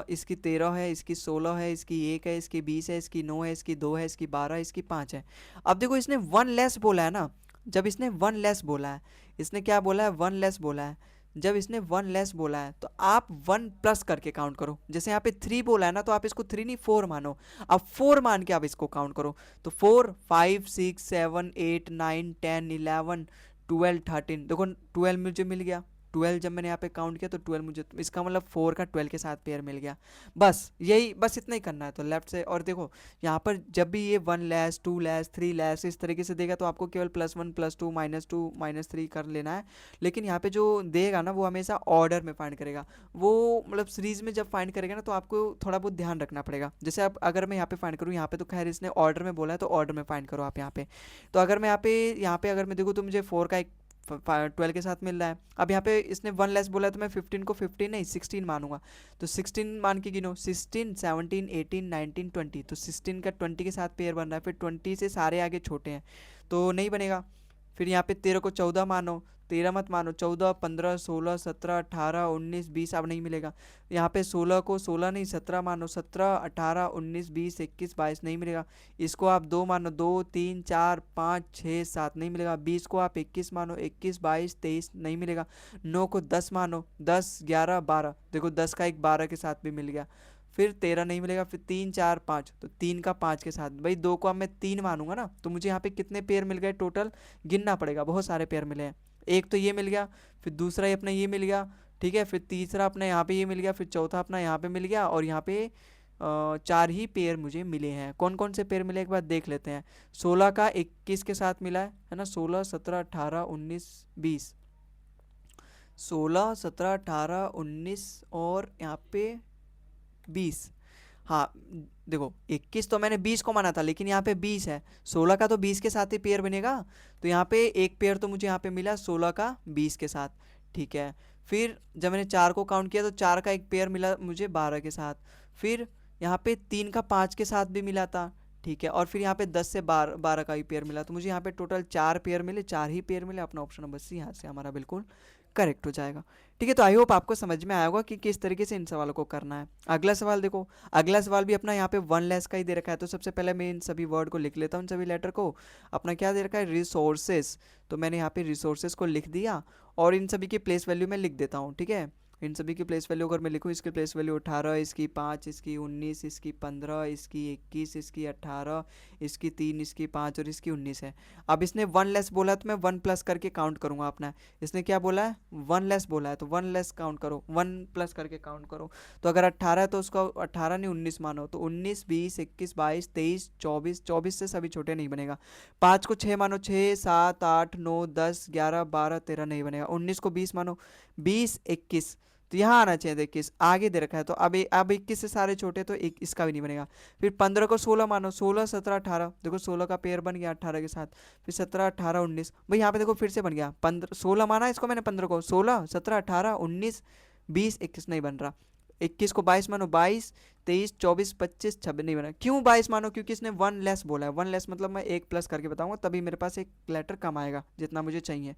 इसकी 13 है, इसकी 16 है, इसकी 1 है, इसकी 20 है, इसकी 9 है, इसकी 2 है, इसकी 12 है, इसकी 5 है। अब देखो इसने 1 लेस बोला है ना, जब इसने 1 लेस बोला है, इसने क्या बोला है, 1 लेस बोला है। जब इसने 1 लेस बोला है, तो आप 1 प्लस करके काउंट करो। जैसे यहाँ पे 3 बोला है ना, तो आप इसको 3 नहीं 4 मानो। अब 4 मान के आप इसको काउंट करो, तो 4 5 6 7 8 9 10 11 12 13। देखो 12 मुझे मिल गया। 12 जब मैंने यहाँ पे काउंट किया तो 12 मुझे, इसका मतलब 4 का 12 के साथ पेयर मिल गया। बस यही, बस इतना ही करना है। तो लेफ्ट से, और देखो यहाँ पर जब भी ये 1 लेस 2 लेस 3 लेस इस तरीके से देगा, तो आपको केवल +1 +2 -2 -3 कर लेना है। लेकिन यहाँ पे जो देगा ना, वो हमेशा ऑर्डर में फाइंड करेगा। वो मतलब सीरीज में जब फाइंड करेगा ना, तो आपको थोड़ा बहुत ध्यान रखना पड़ेगा। जैसे आप, अगर मैं यहाँ पे फाइंड करूँ, यहाँ पे तो खैर इसने ऑर्डर में बोला है, तो ऑर्डर में फाइंड करो आप यहाँ पे। तो अगर मैं यहाँ पे अगर मैं देखूँ, तो मुझे 4 का एक 12 के साथ मिल रहा है। अब यहाँ पे इसने 1 लेस बोला है, तो मैं 15 को 15 नहीं 16 मानूंगा। तो 16 मान के गिनो, 16 17 18 19 20। तो 16 का 20 के साथ पेयर बन रहा है, फिर 20 से सारे आगे छोटे हैं, तो नहीं बनेगा। फिर यहाँ पे 13 को 14 मानो, 13 मत मानो, 14, 15, 16, 17, 18, 19, 20 अब नहीं मिलेगा। यहाँ पे 16 को 16 नहीं 17 मानो, 17, 18, 19, 20, 21, 22 नहीं मिलेगा। इसको आप 2 मानो, 2, 3, 4, 5, 6, 7 नहीं मिलेगा। 20 को आप 21 मानो, 21, 22, 23 नहीं मिलेगा। 9 को 10 मानो, 10, 11, 12, देखो 10 का एक 12 के साथ भी मिल गया। फिर 13 नहीं मिलेगा। फिर 3, 4, 5, तो 3 का 5 के साथ, भाई 2 को अब मैं 3 मानूंगा ना, तो मुझे यहाँ पे कितने पेयर मिल गए टोटल गिनना पड़ेगा, बहुत सारे पेयर मिले हैं। एक तो ये मिल गया, फिर दूसरा ये अपना ये मिल गया, ठीक है, फिर तीसरा अपना यहाँ पे ये मिल गया, फिर चौथा अपना यहाँ पे मिल गया, और यहाँ पे 4 ही पेयर मुझे मिले हैं। कौन कौन से पेयर मिले एक बार देख लेते हैं। 16 का 21 के साथ मिला है ना, 16, 17, 18, 19, 20, 16, 17, 18, 19 और यहाँ पे 20। हाँ देखो 21 तो मैंने 20 को माना था, लेकिन यहाँ पे 20 है, 16 का तो 20 के साथ ही पेयर बनेगा, तो यहाँ पे एक पेयर तो मुझे यहाँ पे मिला 16 का 20 के साथ, ठीक है। फिर जब मैंने 4 को काउंट किया तो 4 का एक पेयर मिला मुझे 12 के साथ। फिर यहाँ पे 3 का 5 के साथ भी मिला था, ठीक है। और फिर यहाँ पे 10 से 12 का ही पेयर मिला, तो मुझे यहाँ पे टोटल 4 पेयर मिले, 4 ही पेयर मिले। अपना ऑप्शन नंबर सी यहाँ से हमारा बिल्कुल करेक्ट हो जाएगा। ठीक है, तो आई होप आपको समझ में आया होगा कि किस तरीके से इन सवालों को करना है। अगला सवाल देखो, अगला सवाल भी अपना यहाँ पे वन लेस का ही दे रखा है, तो सबसे पहले मैं इन सभी वर्ड को लिख लेता हूँ, इन सभी लेटर को। अपना क्या दे रखा है, रिसोर्सेस, तो मैंने यहाँ पे रिसोर्सेस को लिख दिया, और इन सभी की प्लेस वैल्यू मैं लिख देता हूँ, ठीक है। इन सभी की प्लेस वैल्यू अगर मैं लिखूँ, इसकी प्लेस वैल्यू 18, इसकी 5, इसकी 19, इसकी 15, इसकी 21, इसकी 18, इसकी 3, इसकी 5 और इसकी 19 है। अब इसने वन लेस बोला तो मैं वन प्लस करके काउंट करूँगा अपना। इसने क्या बोला है, वन लेस बोला है, तो वन लेस काउंट करो, वन प्लस करके काउंट करो। तो अगर 18 है तो उसका 18 नहीं 19 मानो, तो 19, 20, 21, 22, 23, 24, 24 से सभी छोटे नहीं बनेगा। 5 को 6 मानो, 6, 7, 8, 9, 10, 11, 12, 13 नहीं बनेगा। 19 को 20 मानो, 20, 21, तो यहाँ आना चाहिए था 21, आगे दे रखा है, तो अब 21 से सारे छोटे, तो एक इसका भी नहीं बनेगा। फिर 15 को 16 मानो, 16, 17, 18, देखो 16 का पेयर बन गया 18 के साथ। फिर 17, 18, 19, भाई यहाँ पे देखो फिर से बन गया 15, 16 माना इसको मैंने, 15 को 16, 17, 18, 19, 20, 21 नहीं बन रहा। 21 को 22 मानो, 22, 23, 24, 25, 26 नहीं बना। क्यों 22 मानो, क्योंकि इसने वन लेस बोला है। वन लेस मतलब मैं एक प्लस करके बताऊंगा, तभी मेरे पास एक लेटर कम आएगा जितना मुझे चाहिए,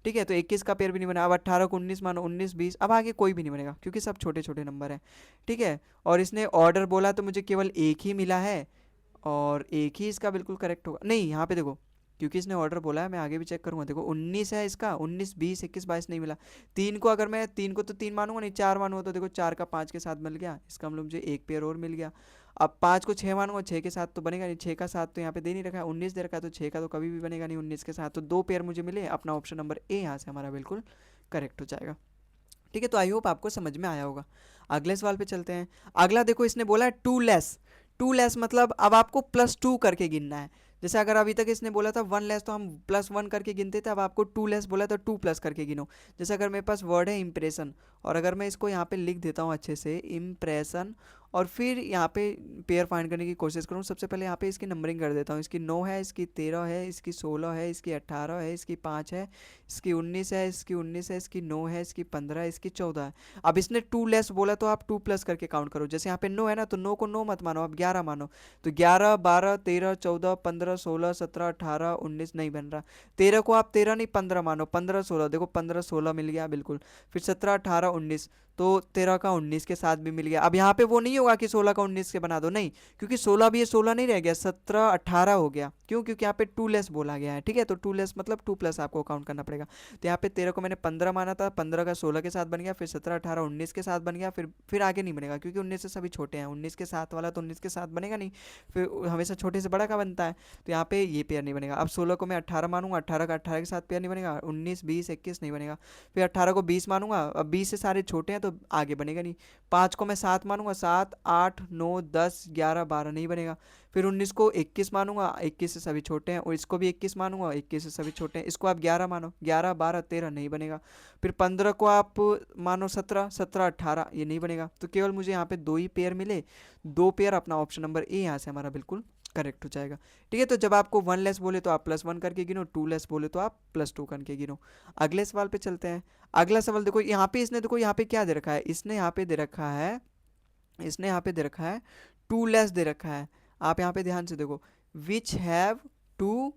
ठीक है। तो 21 का पेयर भी नहीं बना। अब 18 को 19 मानो, 19, 20, अब आगे कोई भी नहीं बनेगा क्योंकि सब छोटे छोटे नंबर हैं, ठीक है। और इसने ऑर्डर बोला तो मुझे केवल एक ही मिला है, और एक ही इसका बिल्कुल करेक्ट होगा। नहीं यहाँ पे देखो, क्योंकि इसने ऑर्डर बोला है, मैं आगे भी चेक करूंगा। देखो 19 है इसका, 19, 20, 21, 22 नहीं मिला। 3 को अगर मैं 3 को तो 3 मानूंगा नहीं, 4 मानूंगा, तो देखो 4 का 5 के साथ मिल गया, इसका मतलब मुझे एक पेयर और मिल गया। अब 5 को 6 मानूंगा, 6 के साथ तो बनेगा नहीं, 6 का 7 तो यहाँ पे दे नहीं रखा है, 19 दे रखा है, तो 6 का तो कभी भी बनेगा नहीं 19 के साथ, तो 2 पेयर मुझे मिले। अपना ऑप्शन नंबर ए यहाँ से हमारा बिल्कुल करेक्ट हो जाएगा। ठीक है, तो आई होप आपको समझ में आया होगा। अगले सवाल पे चलते हैं। अगला देखो, इसने बोला है टू लेस। टू लेस मतलब अब आपको +2 करके गिनना है। जैसे अगर अभी तक इसने बोला था वन लेस तो हम +1 करके गिनते थे, अब आपको टू लेस बोला तो 2 प्लस करके गिनो। जैसे अगर मेरे पास वर्ड है इम्प्रेशन, और अगर मैं इसको यहाँ पे लिख देता हूँ अच्छे से, इम्प्रेशन, और फिर यहाँ पे पेयर फाइंड करने की कोशिश करूँ। सबसे पहले यहाँ पे इसकी नंबरिंग कर देता हूँ। इसकी 9 है, इसकी 13 है, इसकी 16 है, इसकी 18 है, इसकी 5 है, इसकी 19 है, इसकी 19 है, इसकी 9 है, इसकी 15 है, इसकी 14 है। अब इसने टू लेस बोला तो आप 2 प्लस करके काउंट करो। जैसे यहाँ पे 9 है ना, तो 9 को 9 मत मानो, आप 11 मानो, तो 11, 12, 13, 14, 15, 16, 17, 18, 19 नहीं बन रहा। 13 को आप 13 नहीं 15 मानो, 15, 16, देखो 15, 16 मिल गया बिल्कुल। फिर 17, 18, 19, तो 13 का 19 के साथ भी मिल गया। अब यहाँ पे वो नहीं होगा कि 16 का 19 के बना दो, नहीं, क्योंकि 16 भी ये 16 नहीं रह गया, 17, 18 हो गया। क्यों, क्योंकि यहाँ पे टू लेस बोला गया है, ठीक है। तो टू लेस मतलब 2 प्लस आपको काउंट करना पड़ेगा। तो यहाँ पे 13 को मैंने 15 माना था, 15 का 16 के साथ बन गया, फिर 17, 18, 19 के साथ बन गया, फिर आगे नहीं बनेगा क्योंकि 19 से सभी छोटे हैं। 19 के साथ वाला तो 19 के साथ बनेगा नहीं, फिर हमेशा छोटे से बड़ा का बनता है, तो यहाँ पे ये पेयर नहीं बनेगा। अब 16 को मैं 18 मानूंगा, 18 का 18 के साथ पेयर नहीं बनेगा। 19, 20, 21 नहीं बनेगा। फिर 18 को 20 मानूंगा, अब 20 से सारे छोटे हैं तो आगे बनेगा नहीं। 5 को मैं 7 मानूंगा, 7, 8, 9, 10, 11, 12 नहीं बनेगा। फिर 19 को 21 मानूंगा, 21 से सभी छोटे हैं, और इसको भी 21 मानूंगा, 21 से सभी छोटे हैं। इसको आप 11 मानो, 11, 12, 13 नहीं बनेगा। फिर 15 को आप मानो 17, 17, 18 ये नहीं बनेगा। तो केवल मुझे यहाँ पे 2 ही पेयर मिले, 2 पेयर। अपना ऑप्शन नंबर ए यहाँ से हमारा बिल्कुल करेक्ट हो जाएगा। ठीक है, तो जब आपको वन लेस बोले तो आप +1 करके गिनो, टू लेस बोले तो आप +2 करके गिनो। अगले सवाल पे चलते हैं। अगला सवाल देखो, यहाँ पे इसने देखो यहाँ पे क्या दे रखा है, इसने यहाँ पे दे रखा है, इसने यहाँ पे दे रखा है टू लेस दे रखा है। आप यहाँ पे ध्यान से देखो, which have two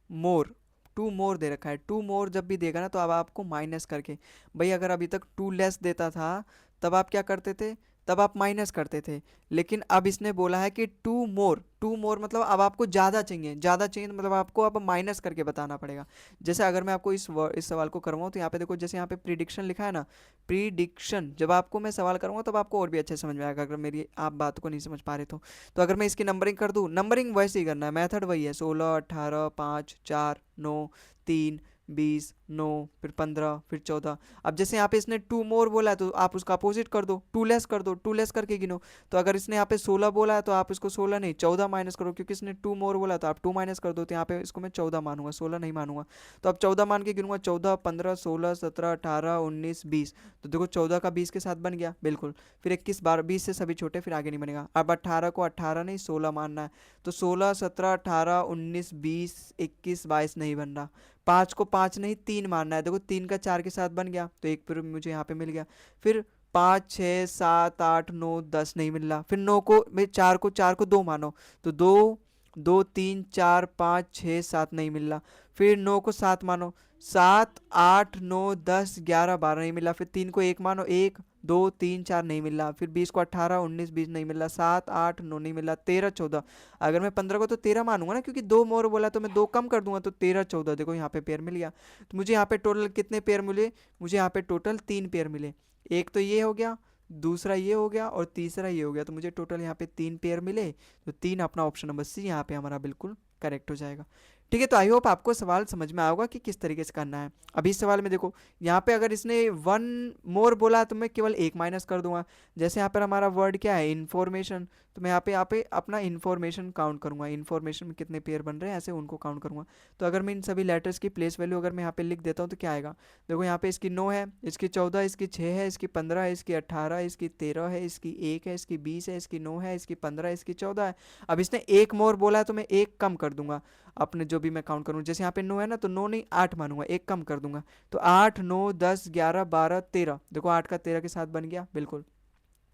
more, two more दे रखा है, टू मोर जब भी देगा ना तो अब आपको माइनस करके, भाई अगर अभी तक टू लेस देता था तब आप क्या करते थे, तब आप माइनस करते थे, लेकिन अब इसने बोला है कि टू मोर, टू मोर मतलब अब आपको ज़्यादा चाहिए, ज़्यादा चाहिए तो मतलब आपको अब माइनस करके बताना पड़ेगा। जैसे अगर मैं आपको इस सवाल को करवाऊँ तो यहाँ पे देखो, जैसे यहाँ पे प्रिडिक्शन लिखा है ना, प्रिडिक्शन, जब आपको मैं सवाल करूँगा तब आपको और भी अच्छे समझ में आएगा, अगर मेरी आप बात को नहीं समझ पा रहे तो अगर मैं इसकी नंबरिंग कर दूँ, नंबरिंग वैसे ही करना है, मेथड वही है, 16, 18, 5, 4, 9, 3, 20, 9, फिर 15, फिर 14। अब जैसे यहाँ पे इसने टू मोर बोला है तो आप उसका अपोजिट कर दो, टू लेस कर दो, टू लेस करके गिनो। तो अगर इसने यहाँ पे 16 बोला है तो आप इसको 16 नहीं 14 माइनस करो, क्योंकि इसने टू मोर बोला तो आप 2 माइनस कर दो, तो यहाँ पे इसको मैं 14 मानूंगा, 16 नहीं मानूंगा। तो अब 14 मान के गिनूंगा, 14, 15, 16, 17, 18, 19, 20। तो देखो 14 का 20 के साथ बन गया, बिल्कुल। फिर 21, 12, 20 से सभी छोटे, फिर आगे नहीं बनेगा। अब 18 को 18 नहीं 16 मानना है, तो 16, 17, 18, 19, 20, 21, 22 नहीं बन रहा। 5 को 5 नहीं 3 मानना है, देखो 3 का 4 के साथ बन गया, तो एक फिर मुझे यहाँ पे मिल गया। फिर 5, 6, 7, 8, 9, 10 नहीं मिल रहा। फिर 9 को मैं 4 को 2 मानो, तो 2, 2, 3, 4, 5, 6, 7 नहीं मिल रहा। फिर 9 को 7 मानो, 7, 8, 9, 10, 11, 12 नहीं मिला। फिर 3 को 1 मानो, 1, 2, 3, 4 नहीं मिल रहा। फिर 20 को 18, 19, 20 नहीं मिल रहा। 7, 8, 9 नहीं मिल रहा। 13, 14, अगर मैं 15 को तो 13 मानूंगा ना, क्योंकि 2 मोर बोला तो मैं 2 कम कर दूंगा, तो 13, 14 देखो यहाँ पे पेयर मिल गया। तो मुझे यहाँ पे टोटल कितने पेयर मिले, मुझे यहाँ पे टोटल 3 पेयर मिले। एक तो ये हो गया, दूसरा ये हो गया, और तीसरा ये हो गया। तो मुझे टोटल यहाँ पे 3 पेयर मिले, तो 3 अपना ऑप्शन नंबर सी यहाँ पे हमारा बिल्कुल करेक्ट हो जाएगा। ठीक है, तो आई होप आपको सवाल समझ में आएगा कि किस तरीके से करना है। अभी इस सवाल में देखो, यहाँ पे अगर इसने वन मोर बोला तो मैं केवल एक माइनस कर दूंगा। जैसे यहाँ पर हमारा वर्ड क्या है, इन्फॉर्मेशन, तो मैं यहाँ पे अपना इन्फॉर्मेशन काउंट करूंगा, इन्फॉर्मेशन में कितने पेयर बन रहे हैं ऐसे उनको काउंट करूंगा। तो अगर मैं इन सभी लेटर्स की प्लेस वैल्यू अगर मैं यहाँ पे लिख देता हूँ तो क्या आएगा, देखो यहाँ पे इसकी 9 है, इसकी 14, इसकी 6 है, इसकी 15 है, इसकी 18, इसकी 13 है, इसकी 1 है, इसकी 20 है, इसकी 9 है, इसकी 15, इसकी 14 है। अब इसने एक मोर बोला है तो मैं एक कम कर दूंगा अपने जो भी मैं काउंट करूँ। जैसे यहाँ पे 9 है ना, तो 9 नहीं 8 मानूंगा, एक कम कर दूंगा। तो 8, 9, 10, 11, 12, 13, देखो 8 का 13 के साथ बन गया, बिल्कुल।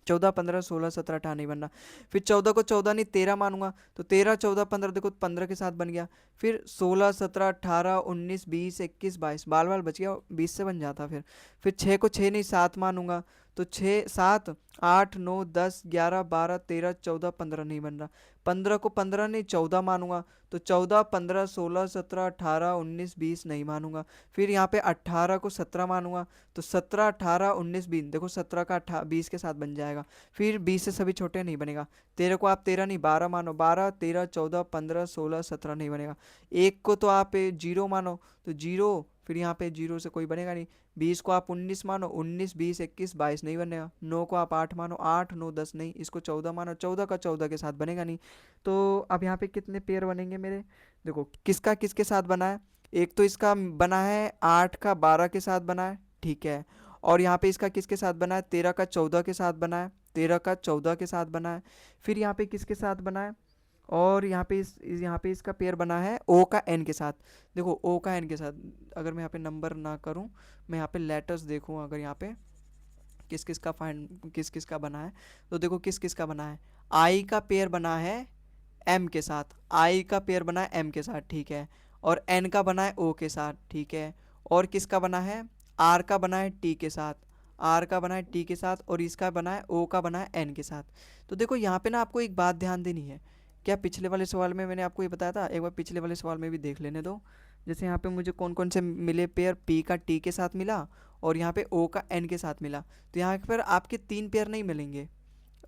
14, 15, 16, 17, 18 नहीं बनना। फिर 14 को 14 नहीं 13 मानूंगा, तो 13, 14, 15 देखो 15 के साथ बन गया। फिर 16, 17, 18, 19, 20, 21, 22, बाल बाल बच गया, 20 से बन जाता। फिर 6 को 6 नहीं 7 मानूंगा, तो 6, 7, 8, 9, 10, 11, 12, 13, 14, 15 नहीं बन रहा। 15 को 15 नहीं 14 मानूंगा, तो 14, 15, 16, 17, 18, 19, 20 नहीं मानूंगा। फिर यहाँ पे 18 को 17 मानूंगा, तो 17, 18, 19, 20 देखो 17 का 20 के साथ बन जाएगा। फिर 20 से सभी छोटे नहीं बनेगा। 13 को आप 13 नहीं 12 मानो, 12, 13, 14, 15, 16, 17 नहीं बनेगा। 1 को तो आप 0 मानो, तो 0, फिर यहाँ पे 0 से कोई बनेगा नहीं। 20 को आप 19 मानो, 19, 20, 21, 22 नहीं बनेगा। 9 को आप 8 मानो, 8, 9, 10 नहीं। इसको 14 मानो, 14 का 14 के साथ बनेगा नहीं। तो अब यहाँ पे कितने पेयर बनेंगे मेरे, देखो किसका किसके साथ बना है। एक तो इसका बना है 8 का 12 के साथ बना है, ठीक है। और यहाँ पे इसका किसके साथ बना है, 13 का 14 के साथ बना है, 13 का 14 के साथ बना है। फिर यहाँ पे किसके साथ बना है, और यहाँ पे यहाँ पे इसका पेयर बना है ओ का एन के साथ। देखो ओ का एन के साथ, अगर मैं यहाँ पे नंबर ना करूँ, मैं यहाँ पे लेटर्स देखूँ, अगर यहाँ पे किस किस का फाइंड किस किस का बना है, तो देखो किस किस का बना है। आई का पेयर बना है एम के साथ, आई का पेयर बना है एम के साथ, ठीक है। और एन का बना है ओ के साथ, ठीक है। और किसका बना है, आर का बना है टी के साथ, आर का बना है टी के साथ, और इसका बना है ओ का बना है एन के साथ। तो देखो यहाँ पे ना आपको एक बात ध्यान देनी है, क्या पिछले वाले सवाल में मैंने आपको ये बताया था, एक बार पिछले वाले सवाल में भी देख लेने दो। जैसे यहाँ पे मुझे कौन कौन से मिले पेयर, पी का टी के साथ मिला, और यहाँ पे ओ का एन के साथ मिला। तो यहाँ पर आपके 3 पेयर नहीं मिलेंगे,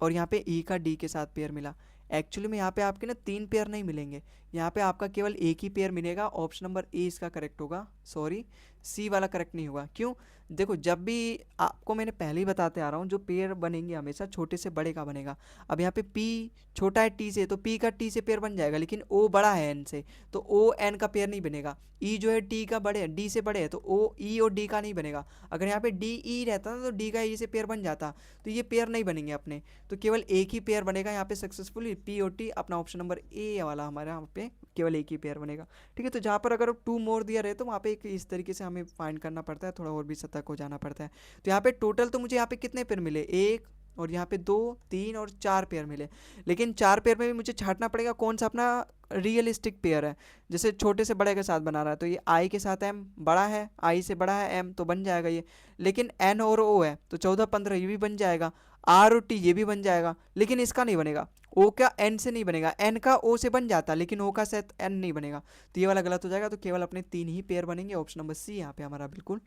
और यहाँ पे ई का डी के साथ पेयर मिला। एक्चुअली में यहाँ पे आपके ना 3 पेयर नहीं मिलेंगे, यहाँ पे आपका केवल एक ही पेयर मिलेगा। ऑप्शन नंबर ए इसका करेक्ट होगा, सॉरी सी वाला करेक्ट नहीं होगा। क्यों, देखो जब भी आपको मैंने पहले ही बताते आ रहा हूँ, जो पेयर बनेंगे हमेशा छोटे से बड़े का बनेगा। अब यहाँ पे पी छोटा है टी से, तो पी का टी से पेयर बन जाएगा, लेकिन ओ बड़ा है एन से, तो ओ एन का पेयर नहीं बनेगा। ई जो है टी का बड़े डी से बड़े है, तो ओ ई और डी का नहीं बनेगा। अगर यहाँ पे डी ई रहता ना, तो डी का ई से पेयर बन जाता, तो ये पेयर नहीं बनेंगे अपने। तो केवल एक ही पेयर बनेगा यहाँ पे सक्सेसफुली, पी और टी, अपना ऑप्शन नंबर ए वाला हमारे यहाँ पे केवल एक ही पेयर बनेगा। ठीक है, तो जहाँ पर अगर 2 मोर दिया रहे तो वहाँ पे एक इस तरीके से हमें फाइंड करना पड़ता है, थोड़ा और भी सतर्क हो जाना पड़ता है। तो यहाँ पे टोटल तो मुझे यहाँ पे कितने पेयर मिले, 1, और यहाँ पे 2, 3 और 4 पेयर मिले। लेकिन 4 पेयर में भी मुझे छांटना पड़ेगा कौन सा अपना रियलिस्टिक पेयर है। जैसे छोटे से बड़े के साथ बना रहा है तो ये आई के साथ एम बड़ा है, आई से बड़ा है एम, तो बन जाएगा ये। लेकिन एन और ओ है तो 14, 15 ये भी बन जाएगा। आर और टी ये भी बन जाएगा, लेकिन इसका नहीं बनेगा। ओ का एन से नहीं बनेगा, एन का ओ से बन जाता लेकिन ओ का शायद एन नहीं बनेगा, तो ये वाला गलत हो जाएगा। तो केवल अपने 3 ही पेयर बनेंगे। ऑप्शन नंबर सी यहाँ पे हमारा बिल्कुल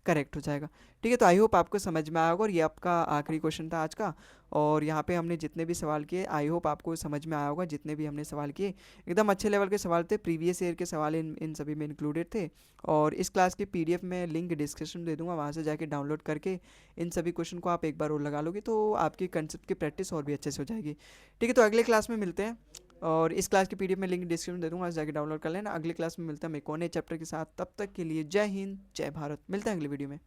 करेक्ट हो जाएगा। ठीक है, तो आई होप आपको समझ में आया होगा और ये आपका आखिरी क्वेश्चन था आज का। और यहाँ पे हमने जितने भी सवाल किए आई होप आपको समझ में आया होगा। जितने भी हमने सवाल किए एकदम अच्छे लेवल के सवाल थे, प्रीवियस ईयर के सवाल इन सभी में इंक्लूडेड थे। और इस क्लास की पीडीएफ में लिंक डिस्क्रिप्शन दे दूंगा, वहाँ से जाके डाउनलोड करके इन सभी क्वेश्चन को आप एक बार और लगा लोगे तो आपकी कंसेप्ट की प्रैक्टिस और भी अच्छे से हो जाएगी। ठीक है, तो अगले क्लास में मिलते हैं। और इस क्लास की पीडीएफ में लिंक डिस्क्रिप्शन दे दूंगा, वहाँ से जाके डाउनलोड कर लेना। अगले क्लास में मिलते हैं हम एक और नए चैप्टर के साथ। तब तक के लिए जय हिंद, जय भारत। मिलते हैं अगले वीडियो में।